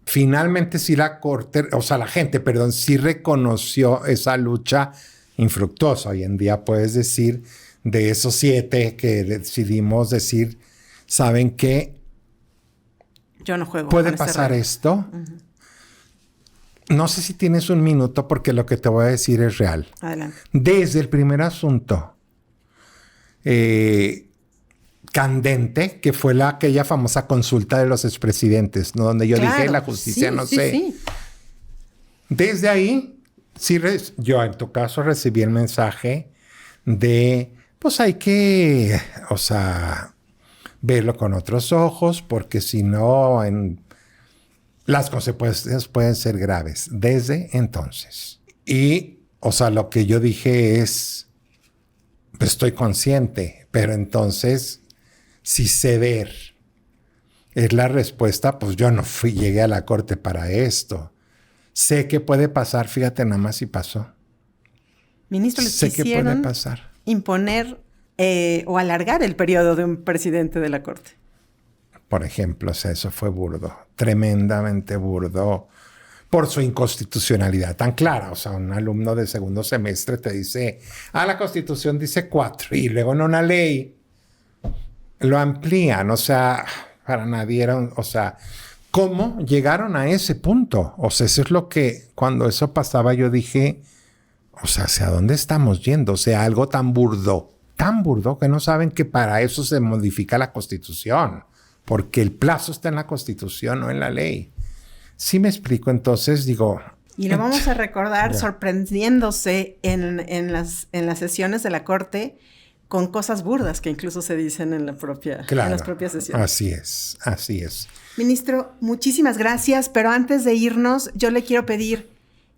B: finalmente sí la corte, o sea, la gente, perdón, sí reconoció esa lucha infructuosa. Hoy en día puedes decir, de esos 7 que decidimos decir, ¿saben qué?
A: Yo no juego.
B: ¿Puede pasar esto? No sé si tienes un minuto porque lo que te voy a decir es real.
A: Adelante.
B: Desde el primer asunto candente, que fue aquella famosa consulta de los expresidentes, ¿no? Donde yo dije, la justicia no sé. Sí. Desde ahí, sí, yo en tu caso recibí el mensaje de, pues hay que, o sea, verlo con otros ojos, porque si no, las consecuencias pueden ser graves. Desde entonces. Y, o sea, lo que yo dije es, pues estoy consciente, pero entonces, si ceder es la respuesta, pues yo no llegué a la corte para esto. Sé que puede pasar, fíjate nada más si pasó.
A: Ministro, les
B: sé que puede pasar.
A: Imponer o alargar el periodo de un presidente de la corte.
B: Por ejemplo, o sea, eso fue burdo, tremendamente burdo, por su inconstitucionalidad tan clara. O sea, un alumno de segundo semestre te dice, la Constitución dice 4, y luego en una ley lo amplían. O sea, para nadie era o sea, ¿cómo llegaron a ese punto? O sea, eso es lo que, cuando eso pasaba, yo dije, o sea, ¿hacia dónde estamos yendo? O sea, algo tan burdo que no saben que para eso se modifica la Constitución, porque el plazo está en la Constitución, no en la ley. ¿Sí me explico? Entonces digo...
A: Y lo vamos a recordar sorprendiéndose en las sesiones de la Corte con cosas burdas que incluso se dicen en las propias sesiones.
B: Así es.
A: Ministro, muchísimas gracias, pero antes de irnos, yo le quiero pedir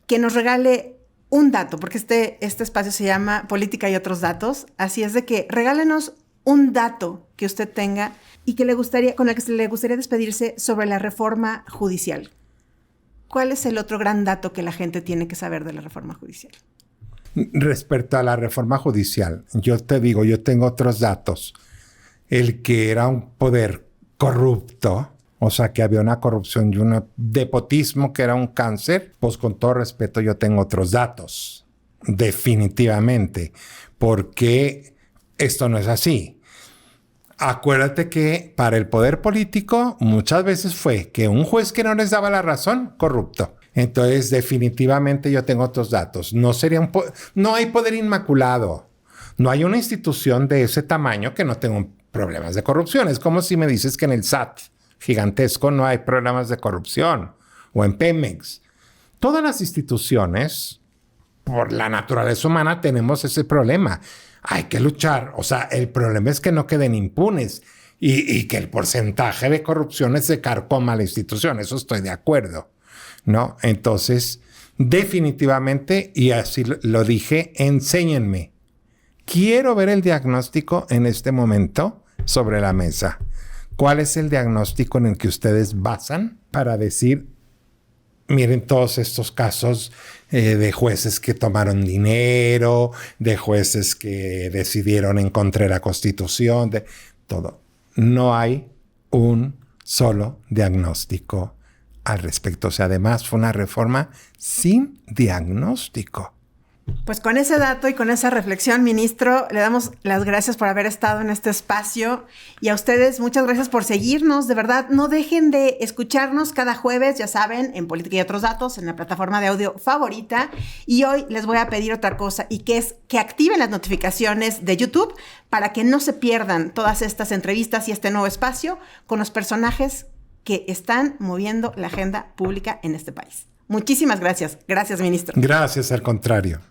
A: que nos regale un dato, porque este espacio se llama Política y otros datos, así es de que regálenos un dato que usted tenga y que con el que le gustaría despedirse sobre la reforma judicial. ¿Cuál es el otro gran dato que la gente tiene que saber de la reforma judicial?
B: Respecto a la reforma judicial, yo te digo, yo tengo otros datos. El que era un poder corrupto, o sea, que había una corrupción y un despotismo que era un cáncer, pues con todo respeto yo tengo otros datos, definitivamente, porque esto no es así. Acuérdate que para el poder político muchas veces fue que un juez que no les daba la razón, corrupto. Entonces, definitivamente yo tengo otros datos. No hay poder inmaculado. No hay una institución de ese tamaño que no tenga problemas de corrupción. Es como si me dices que en el SAT gigantesco no hay problemas de corrupción o en Pemex. Todas las instituciones, por la naturaleza humana, tenemos ese problema. Hay que luchar. O sea, el problema es que no queden impunes y que el porcentaje de corrupción se carcoma a la institución. Eso estoy de acuerdo, ¿no? Entonces, definitivamente, y así lo dije, enséñenme. Quiero ver el diagnóstico en este momento sobre la mesa. ¿Cuál es el diagnóstico en el que ustedes basan para decir, miren todos estos casos de jueces que tomaron dinero, de jueces que decidieron en contra de la Constitución, de todo? No hay un solo diagnóstico al respecto. O sea, además fue una reforma sin diagnóstico.
A: Pues con ese dato y con esa reflexión, ministro, le damos las gracias por haber estado en este espacio y a ustedes muchas gracias por seguirnos. De verdad, no dejen de escucharnos cada jueves, ya saben, en Política y otros datos, en la plataforma de audio favorita. Y hoy les voy a pedir otra cosa y que es que activen las notificaciones de YouTube para que no se pierdan todas estas entrevistas y este nuevo espacio con los personajes que están moviendo la agenda pública en este país. Muchísimas gracias. Gracias, ministro.
B: Gracias, al contrario.